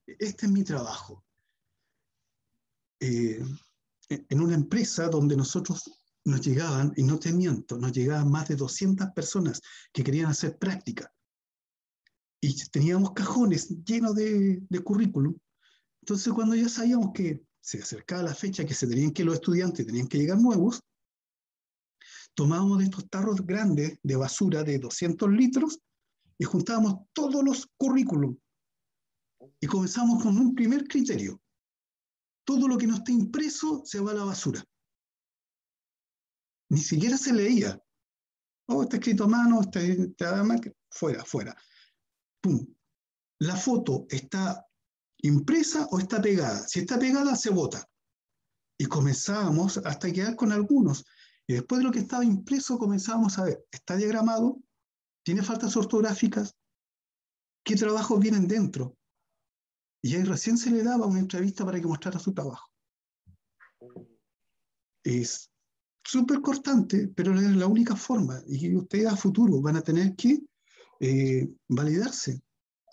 Este es mi trabajo. En una empresa donde nosotros nos llegaban, y no te miento, nos llegaban más de 200 personas que querían hacer práctica. Y teníamos cajones llenos de currículum. Entonces, cuando ya sabíamos que se acercaba la fecha que se tenían que los estudiantes tenían que llegar nuevos, tomábamos de estos tarros grandes de basura de 200 litros y juntábamos todos los currículum. Y comenzamos con un primer criterio. Todo lo que no esté impreso se va a la basura. Ni siquiera se leía. Oh, está escrito a mano, está fuera, fuera. Pum. La foto está impresa o está pegada. Si está pegada, se bota. Y comenzábamos hasta quedar con algunos. Y después de lo que estaba impreso, comenzábamos a ver, ¿está diagramado? ¿Tiene faltas ortográficas? ¿Qué trabajos vienen dentro? Y ahí recién se le daba una entrevista para que mostrara su trabajo. Es súper cortante, pero es la única forma. Y ustedes a futuro van a tener que validarse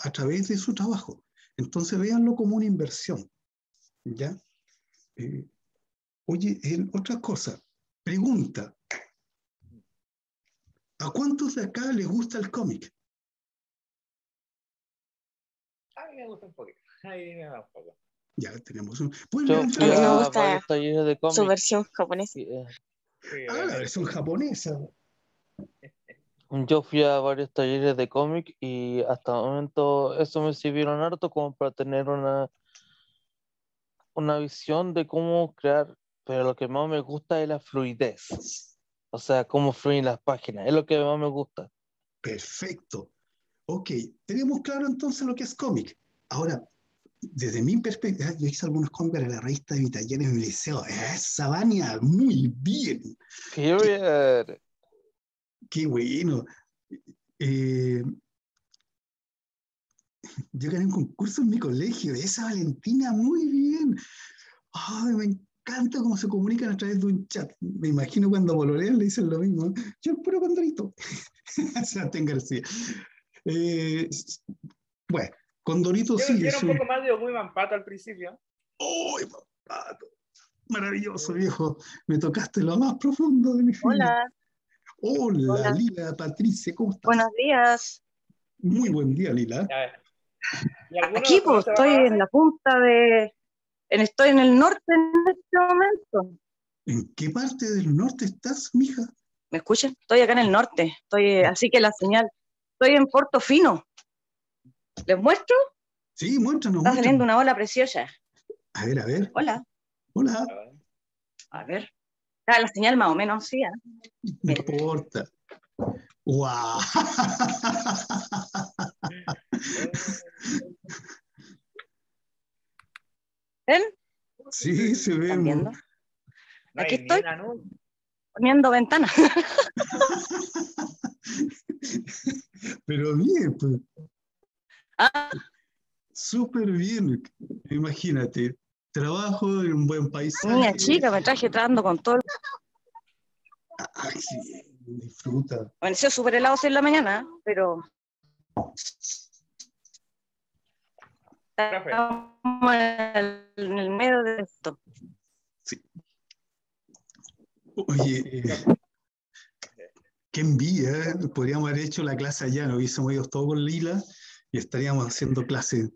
a través de su trabajo. Entonces véanlo como una inversión. ¿Ya? Oye, otra cosa, pregunta. ¿A cuántos de acá les gusta el cómic? A mí me gusta un poquito. Ahí me va un poco. Ya tenemos un... ¿Pueden Yo levantar fui la A mí me mano? a gusta varios talleres de su cómic. versión japonesa. Sí, La versión japonesa. Yo fui a varios talleres de cómic y hasta el momento eso me sirvieron harto como para tener una visión de cómo crear, pero lo que más me gusta es la fluidez. O sea, cómo fluyen las páginas, es lo que más me gusta. Perfecto. Ok, tenemos claro entonces lo que es cómic. Ahora, desde mi perspectiva, yo hice algunos cómics para la revista de mi taller en mi liceo. Sabania, muy bien. Period. Qué bueno. Eh, yo gané un concurso en mi colegio. Esa Valentina, muy bien. Ay, me encanta cómo se comunican a través de un chat. Me imagino cuando pololean le dicen lo mismo. Yo el puro Condorito. Sebastián García. Eh, bueno, Condorito sí Yo era es un un... poco más de Wiman Pato al principio. ¡Oh, maravilloso, viejo! Me tocaste lo más profundo de mi vida. Hola, Hola, hola, Lila, Patricia, ¿cómo buenos estás? días. Muy buen día, Lila. A ver. ¿Y alguno Aquí pues conoce estoy en Barrabás? la punta estoy en el norte en este momento. ¿En qué parte del norte estás, mija? ¿Me escuchan? Estoy acá en el norte, así que la señal, estoy en Portofino. ¿Les muestro? Sí, muéstranos, Está saliendo muéstranos. una ola preciosa. A ver, a ver. Hola, Hola, A ver. a ver. Está la señal más o menos, sí. no Mira. importa. ¡Wow! ¿Ven? Sí, se ve. ¿Están viendo? No Aquí hay ni estoy una nube. poniendo ventanas. Pero bien, pues, Ah, súper bien. Imagínate, trabajo en un buen niña paisaje. chica, me traje tratando con todo. Ay, sí, disfruta. Amaneció súper helado hoy en la mañana, pero Profe, estamos en el medio de esto. Sí. Oye, qué envidia, ¿eh? Podríamos haber hecho la clase allá, nos hubiésemos ido todos con Lila y estaríamos haciendo clase,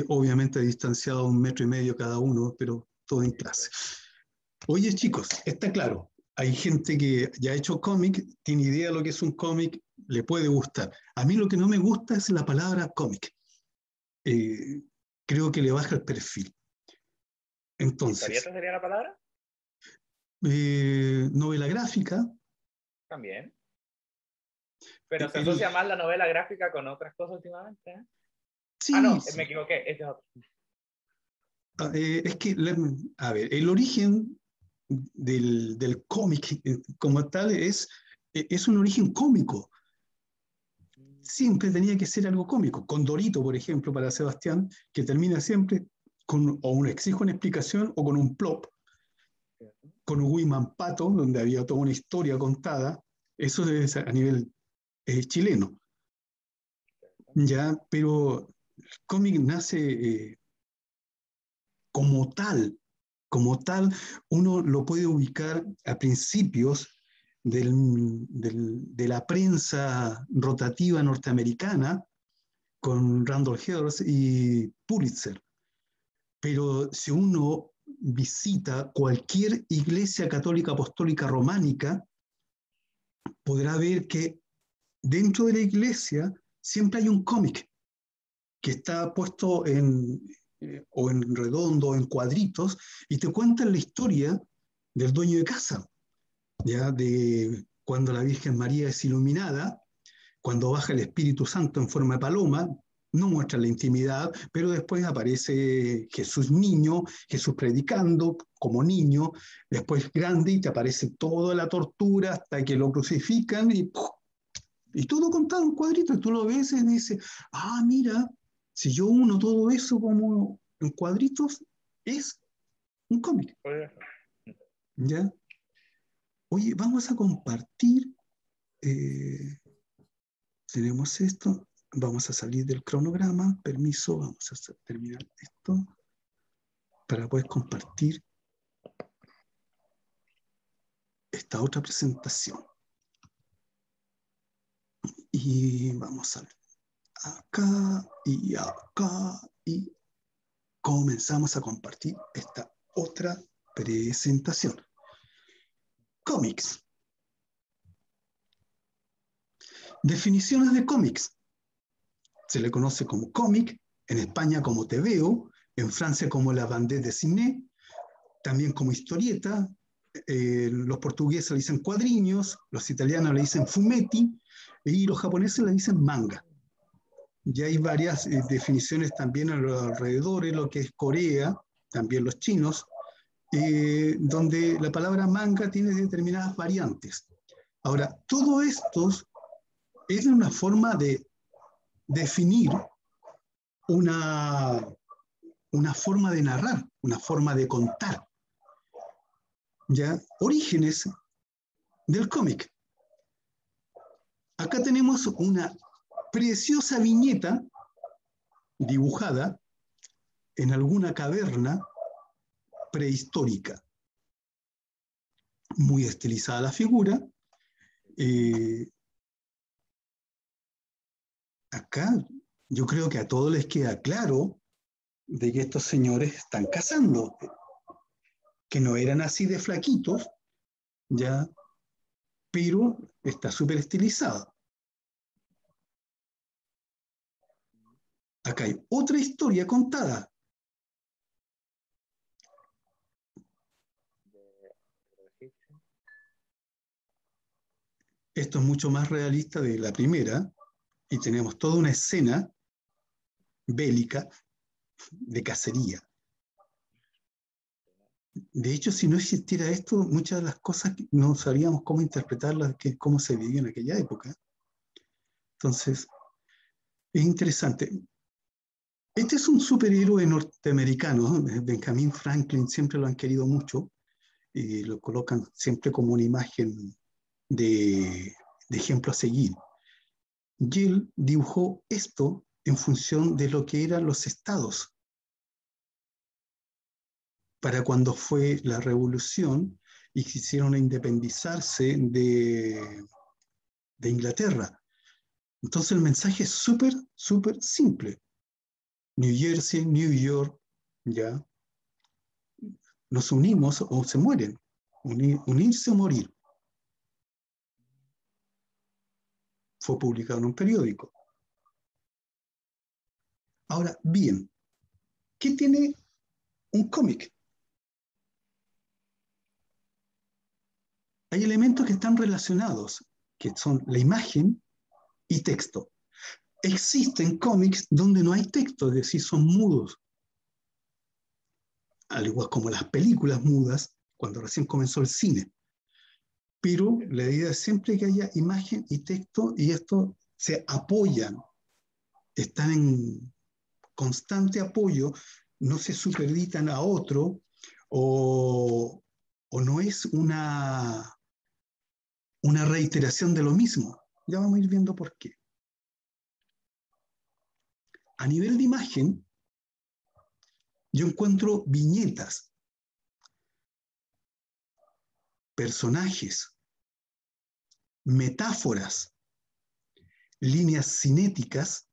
obviamente distanciados 1,5 metros cada uno, pero todo en clase. Oye, chicos, está claro, hay gente que ya ha hecho cómic, tiene idea de lo que es un cómic, le puede gustar. A mí lo que no me gusta es la palabra cómic. Creo que le baja el perfil. Entonces, ¿historieta sería la palabra? novela gráfica. También. Pero se el- asocia más la novela gráfica con otras cosas últimamente. ¿Eh? Ah, sí, no, sí. me equivoqué. Este es otro. Es que, a ver, el origen del cómic como tal es un origen cómico. Siempre tenía que ser algo cómico. Condorito, por ejemplo, para Sebastián, que termina siempre con o un exijo una explicación o con un plop, con un Wiman Pato, donde había toda una historia contada. Eso es a nivel chileno. Ya, pero el cómic nace como tal, uno lo puede ubicar a principios de la prensa rotativa norteamericana con Randall Hearst y Pulitzer. Pero si uno visita cualquier iglesia católica apostólica románica, podrá ver que dentro de la iglesia siempre hay un cómic que está puesto o en redondo o en cuadritos y te cuentan la historia del dueño de casa, ya de cuando la Virgen María es iluminada, cuando baja el Espíritu Santo en forma de paloma, no muestra la intimidad, pero después aparece Jesús niño, Jesús predicando como niño, después grande y te aparece toda la tortura hasta que lo crucifican y todo contado en cuadritos. Tú lo ves y dices, ah, mira, si yo uno todo eso como en cuadritos, es un cómic, ¿ya? Oye, vamos a compartir, eh, tenemos esto, vamos a salir del cronograma, permiso, vamos a terminar esto para poder compartir esta otra presentación. Y vamos a ver acá y comenzamos a compartir esta otra presentación. Cómics. Definiciones de cómics. Se le conoce como cómic, en España como tebeo, en Francia como la bande dessinée, también como historieta, los portugueses le dicen cuadriños, los italianos le dicen fumetti y los japoneses le dicen manga. Ya hay varias definiciones también a los alrededores, lo que es Corea, también los chinos, donde la palabra manga tiene determinadas variantes. Ahora, todo esto es una forma de definir una forma de narrar, una forma de contar. ¿Ya? Orígenes del cómic. Acá tenemos una preciosa viñeta dibujada en alguna caverna prehistórica. Muy estilizada la figura. Acá yo creo que a todos les queda claro de que estos señores están cazando, que no eran así de flaquitos, ya, pero está súper estilizada. Acá hay otra historia contada. Esto es mucho más realista de la primera, y tenemos toda una escena bélica de cacería. De hecho, si no existiera esto, muchas de las cosas no sabríamos cómo interpretarlas, cómo se vivía en aquella época. Entonces, es interesante. Este es un superhéroe norteamericano, Benjamin Franklin, siempre lo han querido mucho, y lo colocan siempre como una imagen de ejemplo a seguir. Y él dibujó esto en función de lo que eran los estados. Para cuando fue la revolución y quisieron independizarse de Inglaterra. Entonces el mensaje es súper, súper simple. New Jersey, New York, ya. Nos unimos o se mueren. Unirse o morir. Fue publicado en un periódico. Ahora, bien, ¿qué tiene un cómic? Hay elementos que están relacionados, que son la imagen y texto. Existen cómics donde no hay texto, es decir, son mudos. Al igual como las películas mudas, cuando recién comenzó el cine. Pero la idea es siempre que haya imagen y texto, y esto se apoyan, están en constante apoyo, no se supeditan a otro, o no es una reiteración de lo mismo. Ya vamos a ir viendo por qué. A nivel de imagen, yo encuentro viñetas, personajes, metáforas, líneas cinéticas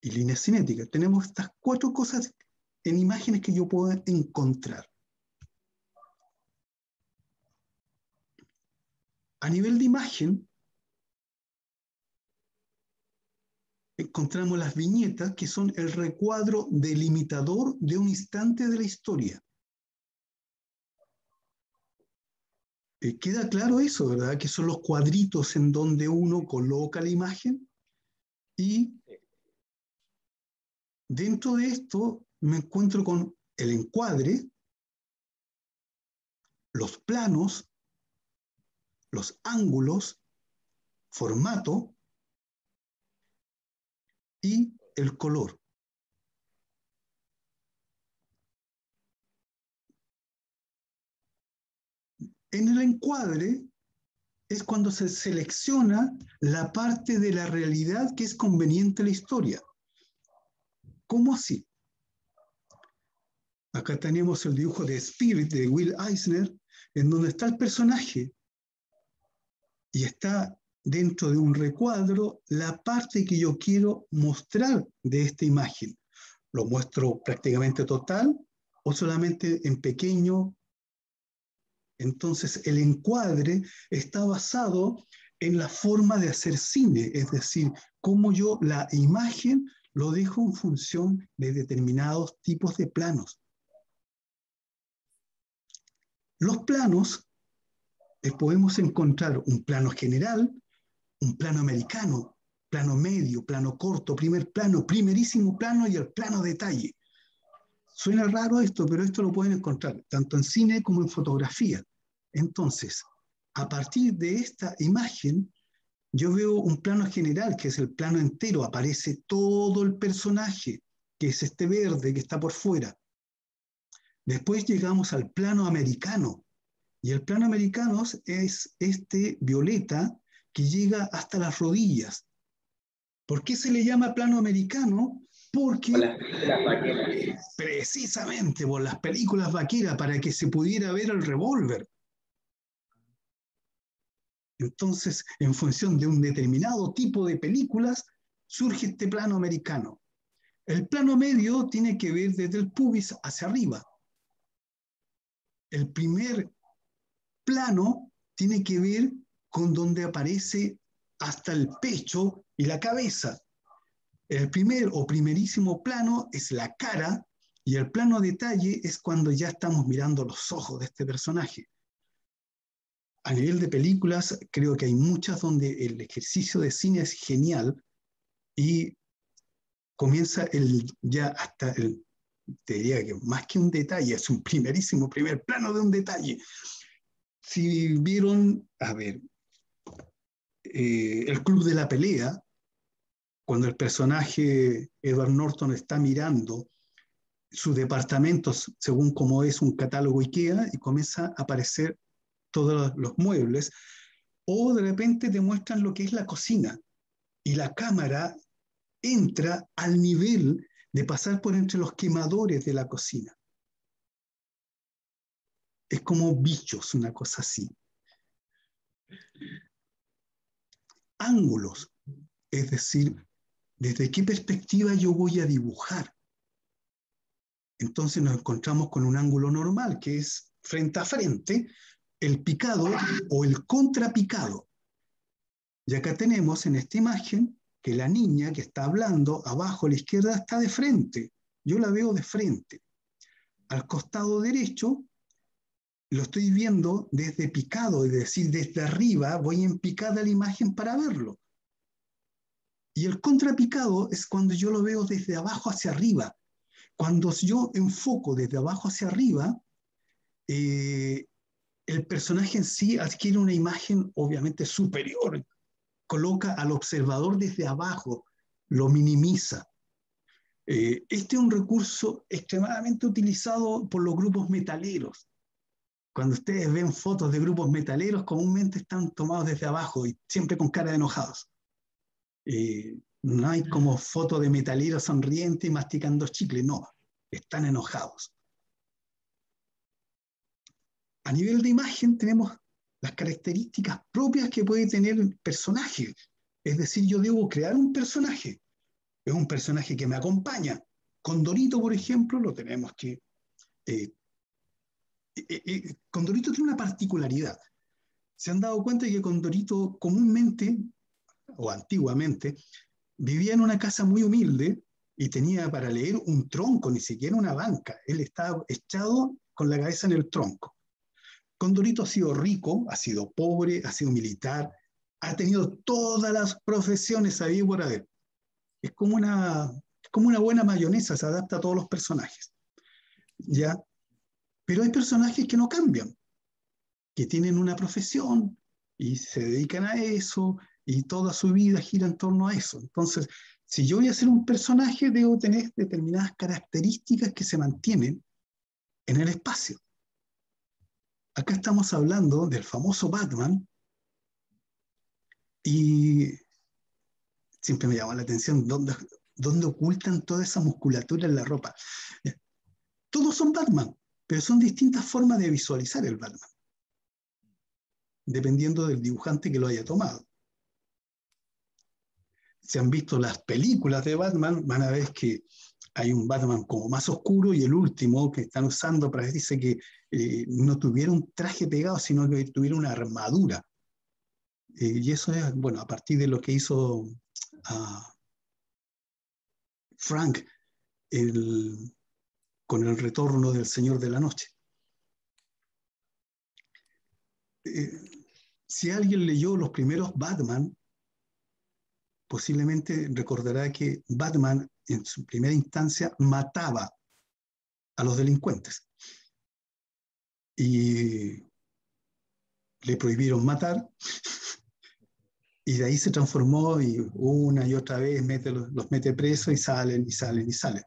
y líneas cinéticas. Tenemos estas 4 cosas en imágenes que yo puedo encontrar. A nivel de imagen, encontramos las viñetas, que son el recuadro delimitador de un instante de la historia. Queda claro eso, ¿verdad? Que son los cuadritos en donde uno coloca la imagen, y dentro de esto me encuentro con el encuadre, los planos, los ángulos, formato y el color. En el encuadre es cuando se selecciona la parte de la realidad que es conveniente a la historia. ¿Cómo así? Acá tenemos el dibujo de Spirit de Will Eisner, en donde está el personaje y está dentro de un recuadro la parte que yo quiero mostrar de esta imagen. ¿Lo muestro prácticamente total o solamente en pequeño Entonces, el encuadre está basado en la forma de hacer cine, es decir, cómo yo la imagen lo dejo en función de determinados tipos de planos. Los planos, podemos encontrar un plano general, un plano americano, plano medio, plano corto, primer plano, primerísimo plano y el plano detalle. Suena raro esto, pero esto lo pueden encontrar tanto en cine como en fotografía. Entonces, a partir de esta imagen, yo veo un plano general, que es el plano entero, aparece todo el personaje, que es este verde que está por fuera. Después llegamos al plano americano, y el plano americano es este violeta que llega hasta las rodillas. ¿Por qué se le llama plano americano? Porque Las vaqueras. precisamente por las películas vaqueras, para que se pudiera ver el revólver. Entonces, en función de un determinado tipo de películas, surge este plano americano. El plano medio tiene que ver desde el pubis hacia arriba. El primer plano tiene que ver con donde aparece hasta el pecho y la cabeza. El primer o primerísimo plano es la cara, y el plano detalle es cuando ya estamos mirando los ojos de este personaje. A nivel de películas, creo que hay muchas donde el ejercicio de cine es genial y comienza te diría que más que un detalle, es un primerísimo primer plano de un detalle. Si vieron, el Club de la Pelea, cuando el personaje Edward Norton está mirando sus departamentos según como es un catálogo IKEA y comienza a aparecer todos los muebles, o de repente te muestran lo que es la cocina y la cámara entra al nivel de pasar por entre los quemadores de la cocina. Es como bichos, una cosa así. Ángulos, es decir, desde qué perspectiva yo voy a dibujar. Entonces nos encontramos con un ángulo normal, que es frente a frente, el picado o el contrapicado. Y acá tenemos en esta imagen que la niña que está hablando abajo a la izquierda está de frente. Yo la veo de frente. Al costado derecho lo estoy viendo desde picado, es decir, desde arriba voy en picada la imagen para verlo. Y el contrapicado es cuando yo lo veo desde abajo hacia arriba. Cuando yo enfoco desde abajo hacia arriba, el personaje en sí adquiere una imagen obviamente superior, coloca al observador desde abajo, lo minimiza. Este es un recurso extremadamente utilizado por los grupos metaleros. Cuando ustedes ven fotos de grupos metaleros, comúnmente están tomados desde abajo y siempre con cara de enojados. No hay como foto de metaleros sonrientes y masticando chicle, no, están enojados. A nivel de imagen tenemos las características propias que puede tener el personaje. Es decir, yo debo crear un personaje. Es un personaje que me acompaña. Condorito, por ejemplo, lo tenemos que... Condorito tiene una particularidad. Se han dado cuenta que Condorito comúnmente, o antiguamente, vivía en una casa muy humilde y tenía para leer un tronco, ni siquiera una banca. Él estaba echado con la cabeza en el tronco. Condorito ha sido rico, ha sido pobre, ha sido militar, ha tenido todas las profesiones ahí por haber. Es como una buena mayonesa, se adapta a todos los personajes. ¿Ya? Pero hay personajes que no cambian, que tienen una profesión y se dedican a eso y toda su vida gira en torno a eso. Entonces, si yo voy a ser un personaje, debo tener determinadas características que se mantienen en el espacio. Acá estamos hablando del famoso Batman y siempre me llama la atención dónde ocultan toda esa musculatura en la ropa. Todos son Batman, pero son distintas formas de visualizar el Batman, dependiendo del dibujante que lo haya tomado. Si han visto las películas de Batman, van a ver que hay un Batman como más oscuro y el último que están usando para dice que no tuviera un traje pegado, sino que tuviera una armadura. Y eso es, bueno, a partir de lo que hizo Frank con el retorno del Señor de la Noche. Si alguien leyó los primeros Batman, posiblemente recordará que Batman en su primera instancia mataba a los delincuentes y le prohibieron matar y de ahí se transformó y una y otra vez los mete presos y salen y salen y salen.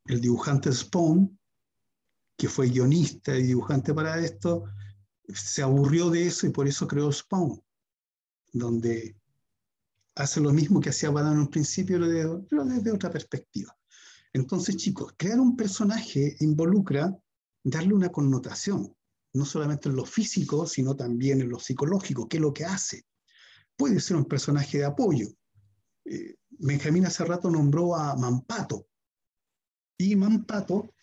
El dibujante Spawn, que fue guionista y dibujante para esto, se aburrió de eso y por eso creó Spawn, donde hace lo mismo que hacía Batman en un principio, pero desde otra perspectiva. Entonces, chicos, crear un personaje involucra darle una connotación, no solamente en lo físico, sino también en lo psicológico, qué es lo que hace. Puede ser un personaje de apoyo. Benjamín hace rato nombró a Mampato, y Mampato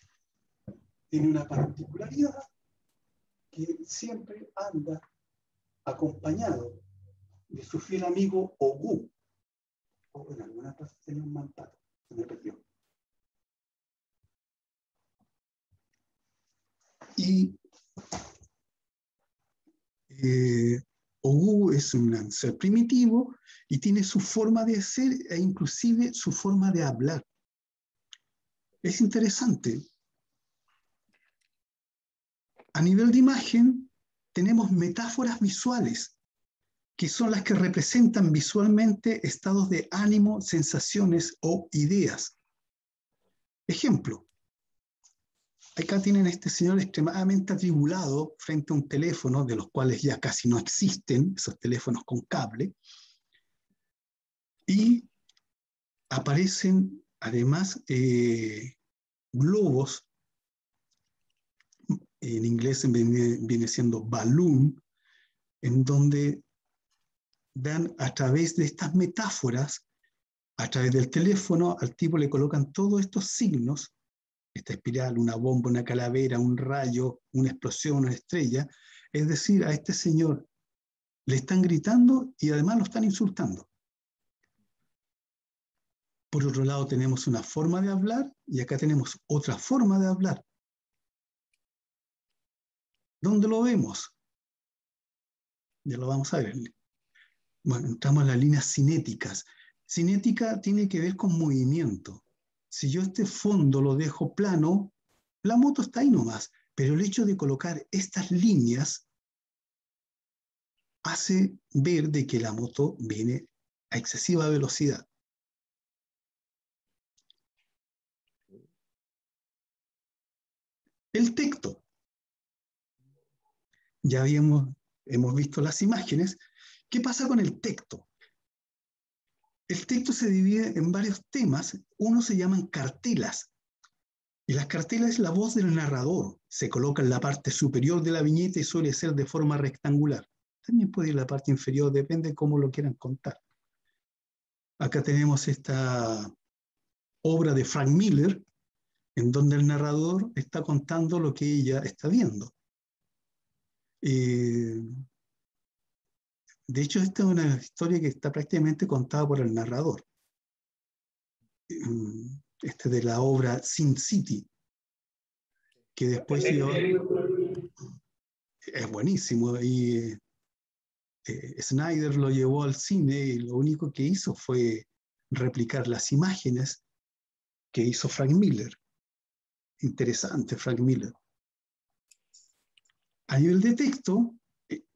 tiene una particularidad que siempre anda acompañado de su fiel amigo Ogú. O en alguna parte tenía un Mampato, se me perdió. Y Ogú es un ser primitivo y tiene su forma de ser e inclusive su forma de hablar. Es interesante. A nivel de imagen, tenemos metáforas visuales, que son las que representan visualmente estados de ánimo, sensaciones o ideas. Ejemplo, acá tienen a este señor extremadamente atribulado frente a un teléfono, de los cuales ya casi no existen, esos teléfonos con cable, y aparecen además globos, en inglés viene siendo balloon, en donde dan a través de estas metáforas, a través del teléfono, al tipo le colocan todos estos signos, esta espiral, una bomba, una calavera, un rayo, una explosión, una estrella, es decir, a este señor le están gritando y además lo están insultando. Por otro lado tenemos una forma de hablar y acá tenemos otra forma de hablar. ¿Dónde lo vemos? Ya lo vamos a ver. Bueno, entramos en las líneas cinéticas. Cinética tiene que ver con movimiento. Si yo este fondo lo dejo plano, la moto está ahí nomás, pero el hecho de colocar estas líneas hace ver de que la moto viene a excesiva velocidad. El texto. Ya hemos visto las imágenes. ¿Qué pasa con el texto? El texto se divide en varios temas. Uno se llaman cartelas. Y las cartelas es la voz del narrador. Se coloca en la parte superior de la viñeta y suele ser de forma rectangular. También puede ir en la parte inferior, depende de cómo lo quieran contar. Acá tenemos esta obra de Frank Miller, en donde el narrador está contando lo que ella está viendo. De hecho, esta es una historia que está prácticamente contada por el narrador. De la obra Sin City, que después es buenísimo. Y Snyder lo llevó al cine y lo único que hizo fue replicar las imágenes que hizo Frank Miller. Interesante, Frank Miller. A nivel de texto,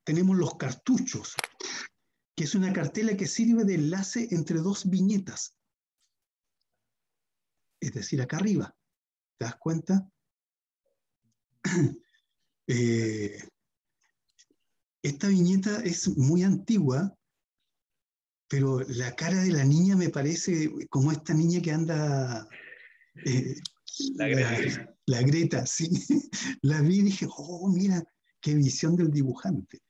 tenemos los cartuchos, que es una cartela que sirve de enlace entre dos viñetas. Es decir, acá arriba. ¿Te das cuenta? Esta viñeta es muy antigua, pero la cara de la niña me parece como esta niña que anda... la Greta, sí. La vi y dije, oh, mira, qué visión del dibujante.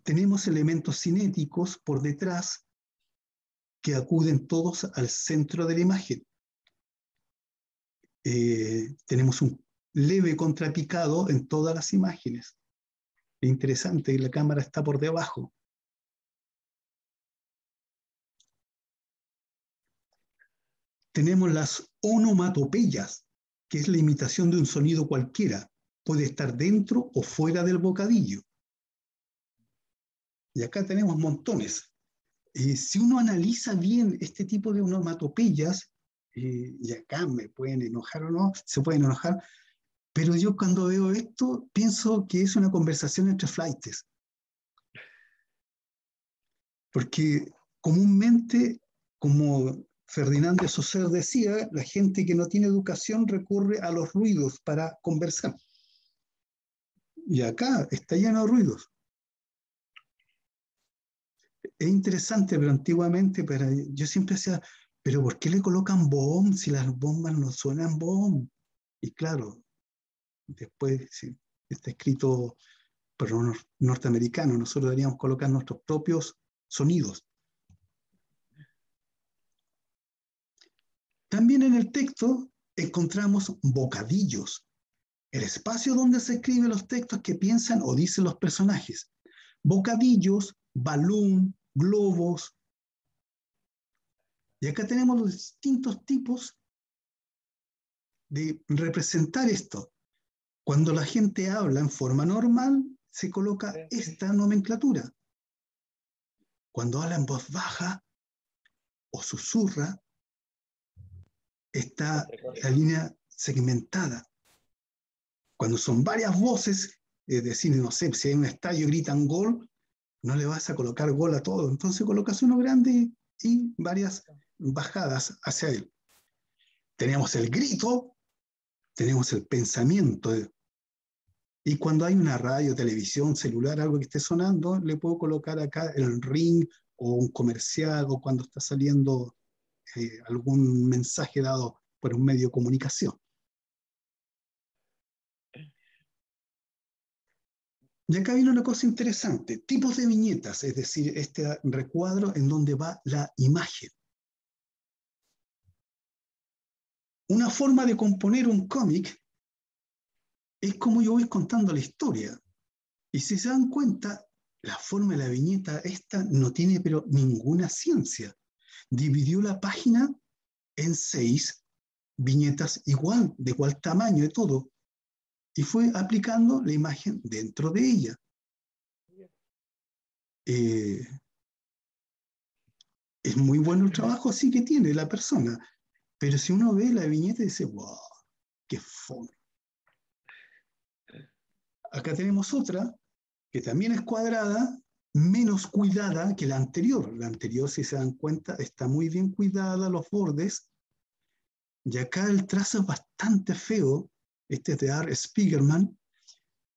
Tenemos elementos cinéticos por detrás, que acuden todos al centro de la imagen. Tenemos un leve contrapicado en todas las imágenes. Es interesante que la cámara está por debajo. Tenemos las onomatopeyas, que es la imitación de un sonido cualquiera. Puede estar dentro o fuera del bocadillo. Y acá tenemos montones. Si uno analiza bien este tipo de onomatopeyas, y acá me pueden enojar o no, se pueden enojar, pero yo cuando veo esto pienso que es una conversación entre flaites. Porque comúnmente, como Ferdinand de Saussure decía, la gente que no tiene educación recurre a los ruidos para conversar. Y acá está lleno de ruidos. Es interesante, pero antiguamente yo siempre decía, pero ¿por qué le colocan bomb si las bombas no suenan bomb? Y claro, después sí, está escrito por los norteamericanos, nosotros deberíamos colocar nuestros propios sonidos. También en el texto encontramos bocadillos, el espacio donde se escriben los textos que piensan o dicen los personajes. Bocadillos, balón, globos. Y acá tenemos los distintos tipos de representar esto. Cuando la gente habla en forma normal, se coloca esta nomenclatura. Cuando habla en voz baja o susurra, está la línea segmentada. Cuando son varias voces, es decir, no sé, si hay un estadio y gritan gol, no le vas a colocar gol a todo. Entonces colocas uno grande y varias bajadas hacia él. Tenemos el grito, tenemos el pensamiento. Y cuando hay una radio, televisión, celular, algo que esté sonando, le puedo colocar acá el ring o un comercial o cuando está saliendo algún mensaje dado por un medio de comunicación. Y acá viene una cosa interesante, tipos de viñetas, es decir, este recuadro en donde va la imagen. Una forma de componer un cómic es como yo voy contando la historia. Y si se dan cuenta, la forma de la viñeta esta no tiene pero ninguna ciencia. Dividió la página en 6 viñetas igual, de igual tamaño de todo, y fue aplicando la imagen dentro de ella. Es muy bueno el trabajo sí que tiene la persona, pero si uno ve la viñeta y dice, wow, qué fome. Acá tenemos otra que también es cuadrada, menos cuidada que la anterior. La anterior, si se dan cuenta, está muy bien cuidada los bordes, y acá el trazo es bastante feo. Este es de Art Spiegelman,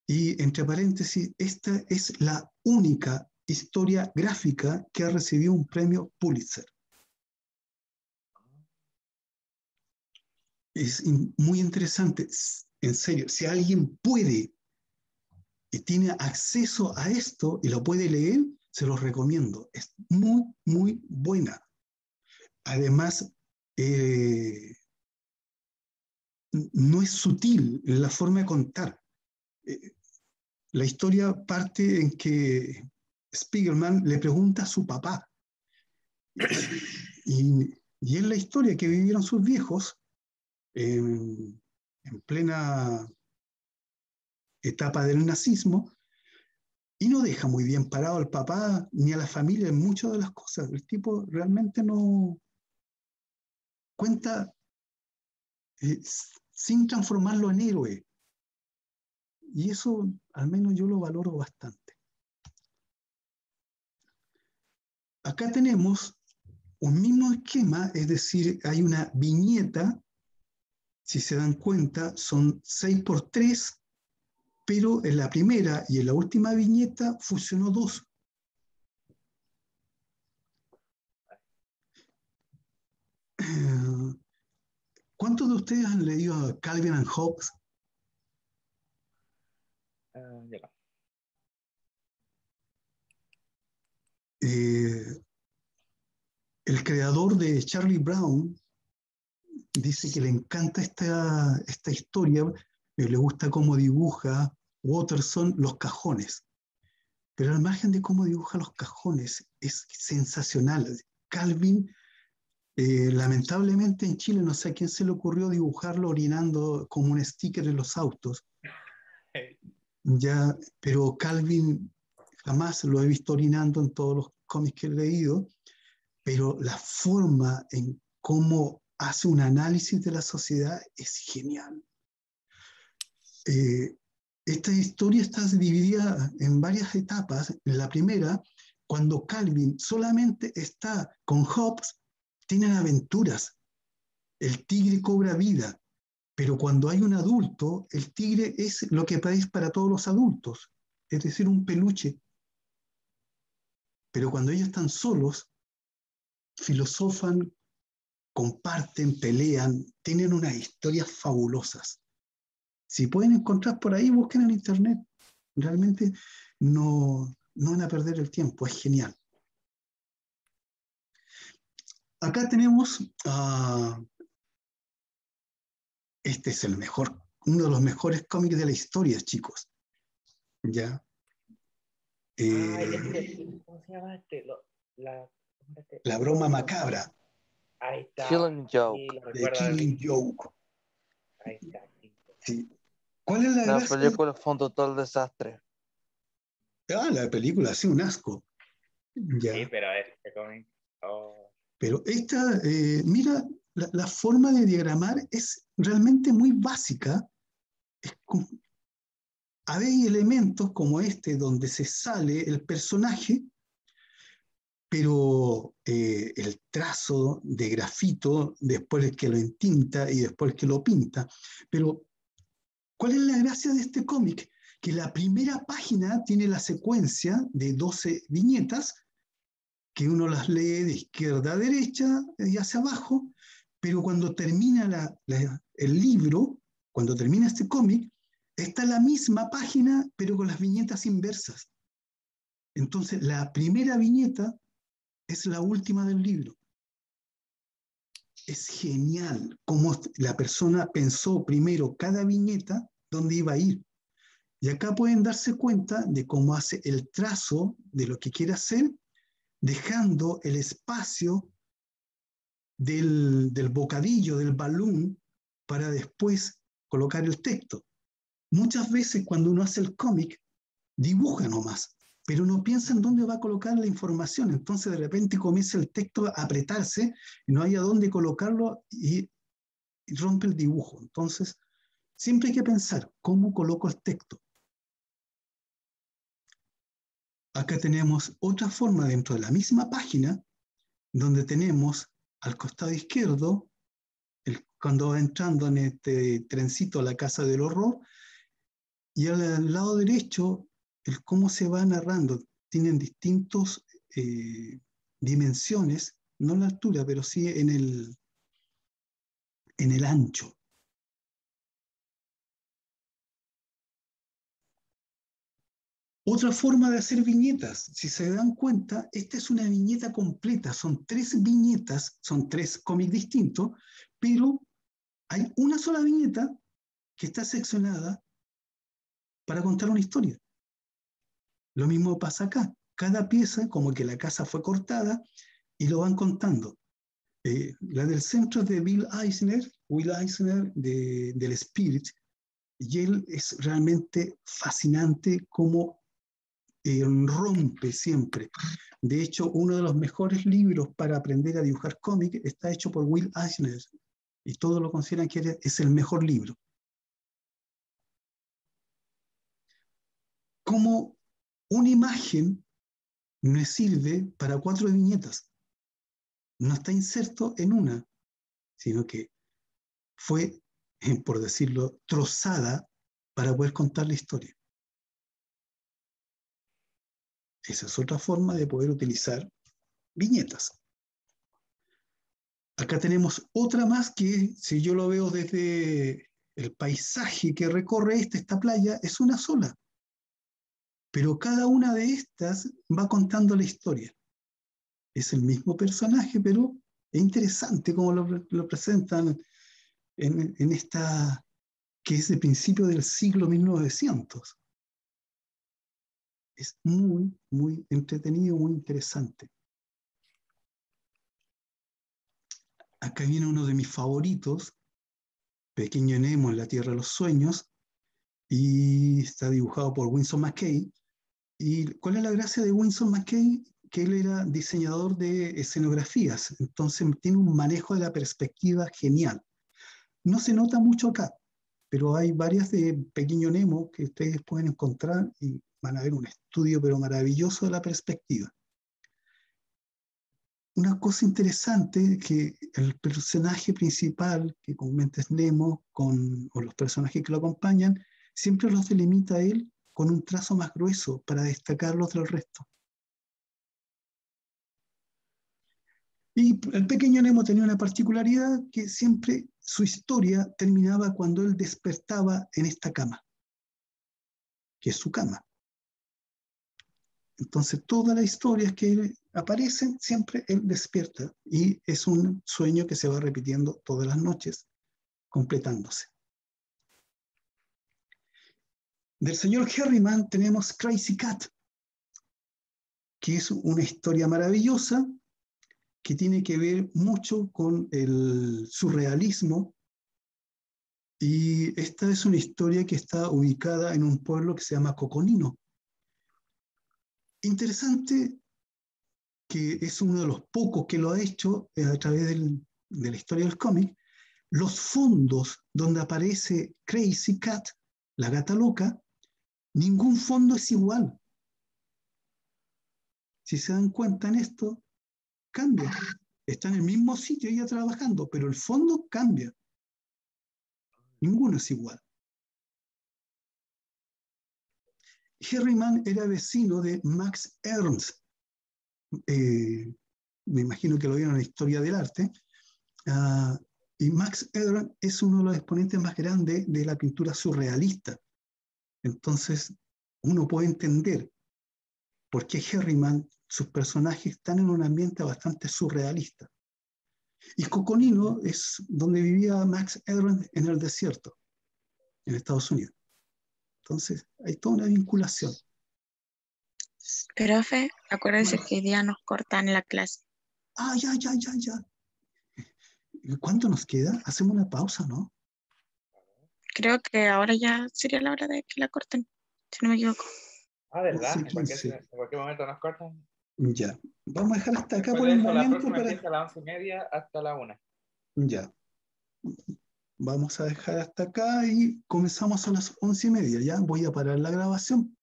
y entre paréntesis, esta es la única historia gráfica que ha recibido un premio Pulitzer. Es muy interesante, en serio, si alguien puede y tiene acceso a esto y lo puede leer, se los recomiendo. Es muy, muy buena. Además, no es sutil en la forma de contar. La historia parte en que Spiegelman le pregunta a su papá. Y es la historia que vivieron sus viejos en plena etapa del nazismo, y no deja muy bien parado al papá ni a la familia en muchas de las cosas. El tipo realmente no cuenta sin transformarlo en héroe. Y eso al menos yo lo valoro bastante. Acá tenemos un mismo esquema, es decir, hay una viñeta, si se dan cuenta, son 6x3, pero en la primera y en la última viñeta fusionó 2. ¿Cuántos de ustedes han leído a Calvin and Hobbes? Ya. El creador de Charlie Brown dice que le encanta esta historia, le gusta cómo dibuja Watterson los cajones. Pero al margen de cómo dibuja los cajones, es sensacional. Calvin, lamentablemente en Chile, no sé a quién se le ocurrió dibujarlo orinando como un sticker en los autos. Ya, pero Calvin jamás lo he visto orinando en todos los cómics que he leído, pero la forma en cómo hace un análisis de la sociedad es genial. Esta historia está dividida en varias etapas. En la primera, cuando Calvin solamente está con Hobbes, tienen aventuras. El tigre cobra vida, pero cuando hay un adulto, el tigre es lo que es para todos los adultos, es decir, un peluche. Pero cuando ellos están solos, filosofan, comparten, pelean, tienen unas historias fabulosas. Si pueden encontrar por ahí, busquen en internet. Realmente no van a perder el tiempo, es genial. Acá tenemos, este es uno de los mejores cómics de la historia, chicos. ¿Ya? ¿Cómo se llama este? La broma macabra. Ahí está. Killing Joke. Sí, lo De recuerdo haber Killing visto. Joke. Ahí está. Sí. ¿Cuál es la La gracia? película fue un total desastre. La película, sí, un asco. Ya. Sí, pero a ver, este cómic. Oh. Pero mira, la forma de diagramar es realmente muy básica. Hay elementos como este donde se sale el personaje, pero el trazo de grafito, después el que lo entinta y después el que lo pinta. Pero, ¿cuál es la gracia de este cómic? Que la primera página tiene la secuencia de 12 viñetas, que uno las lee de izquierda a derecha y hacia abajo, pero cuando termina el libro, cuando termina este cómic, está la misma página, pero con las viñetas inversas. Entonces, la primera viñeta es la última del libro. Es genial cómo la persona pensó primero cada viñeta dónde iba a ir. Y acá pueden darse cuenta de cómo hace el trazo de lo que quiere hacer, dejando el espacio del bocadillo, del balloon, para después colocar el texto. Muchas veces cuando uno hace el cómic, dibuja nomás, pero no piensa en dónde va a colocar la información. Entonces de repente comienza el texto a apretarse y no hay a dónde colocarlo y rompe el dibujo. Entonces siempre hay que pensar cómo coloco el texto. Acá tenemos otra forma dentro de la misma página, donde tenemos al costado izquierdo, cuando va entrando en este trencito a la casa del horror, y al lado derecho, el cómo se va narrando. Tienen distintas dimensiones, no en la altura, pero sí en el ancho. Otra forma de hacer viñetas, si se dan cuenta, esta es una viñeta completa, son 3 viñetas, son 3 cómics distintos, pero hay una sola viñeta que está seccionada para contar una historia. Lo mismo pasa acá, cada pieza como que la casa fue cortada y lo van contando. La del centro es de Will Eisner del Spirit, y él es realmente fascinante como rompe siempre. De hecho, uno de los mejores libros para aprender a dibujar cómic está hecho por Will Eisner, y todos lo consideran que es el mejor libro. Como una imagen me sirve para 4 viñetas. No está inserto en una, sino que fue, por decirlo, trozada para poder contar la historia. Esa es otra forma de poder utilizar viñetas. Acá tenemos otra más que, si yo lo veo desde el paisaje que recorre esta playa, es una sola. Pero cada una de estas va contando la historia. es el mismo personaje, pero es interesante cómo lo presentan en esta, que es de principio del siglo 1900. Es muy, muy entretenido, muy interesante. Acá viene uno de mis favoritos, Pequeño Nemo en la Tierra de los Sueños, y está dibujado por Winsor McCay. ¿Y cuál es la gracia de Winsor McCay? Que él era diseñador de escenografías, entonces tiene un manejo de la perspectiva genial. No se nota mucho acá, pero hay varias de Pequeño Nemo que ustedes pueden encontrar y van a ver un estudio pero maravilloso de la perspectiva. Una cosa interesante es que el personaje principal, que comúnmente es Nemo, o los personajes que lo acompañan, siempre los delimita a él con un trazo más grueso para destacarlos del resto. Y el Pequeño Nemo tenía una particularidad, que siempre su historia terminaba cuando él despertaba en esta cama, que es su cama. Entonces todas las historias que aparecen, siempre él despierta, y es un sueño que se va repitiendo todas las noches, completándose. Del señor Herriman tenemos Crazy Cat, que es una historia maravillosa que tiene que ver mucho con el surrealismo, y esta es una historia que está ubicada en un pueblo que se llama Coconino. Interesante, que es uno de los pocos que lo ha hecho a través de la historia del cómic. Los fondos donde aparece Crazy Cat, la gata loca, ningún fondo es igual. Si se dan cuenta en esto, cambia. Está en el mismo sitio ella trabajando, pero el fondo cambia. Ninguno es igual. Herriman era vecino de Max Ernst. Me imagino que lo vieron en la historia del arte. Y Max Ernst es uno de los exponentes más grandes de la pintura surrealista. Entonces, uno puede entender por qué Herriman, sus personajes están en un ambiente bastante surrealista. Y Coconino es donde vivía Max Ernst en el desierto, en Estados Unidos. Entonces, hay toda una vinculación. Profe, acuérdese Bueno. que hoy día nos cortan la clase. Ya. ¿Cuánto nos queda? Hacemos una pausa, ¿no? Creo que ahora ya sería la hora de que la corten, si no me equivoco. Ah, ¿verdad? 11, En 15. cualquier momento nos cortan. Ya. Vamos a dejar hasta acá Después por de el eso, la momento. próxima empieza a las 11:30 hasta la 1. Ya. Vamos a dejar hasta acá y comenzamos a las 11:30. Ya voy a parar la grabación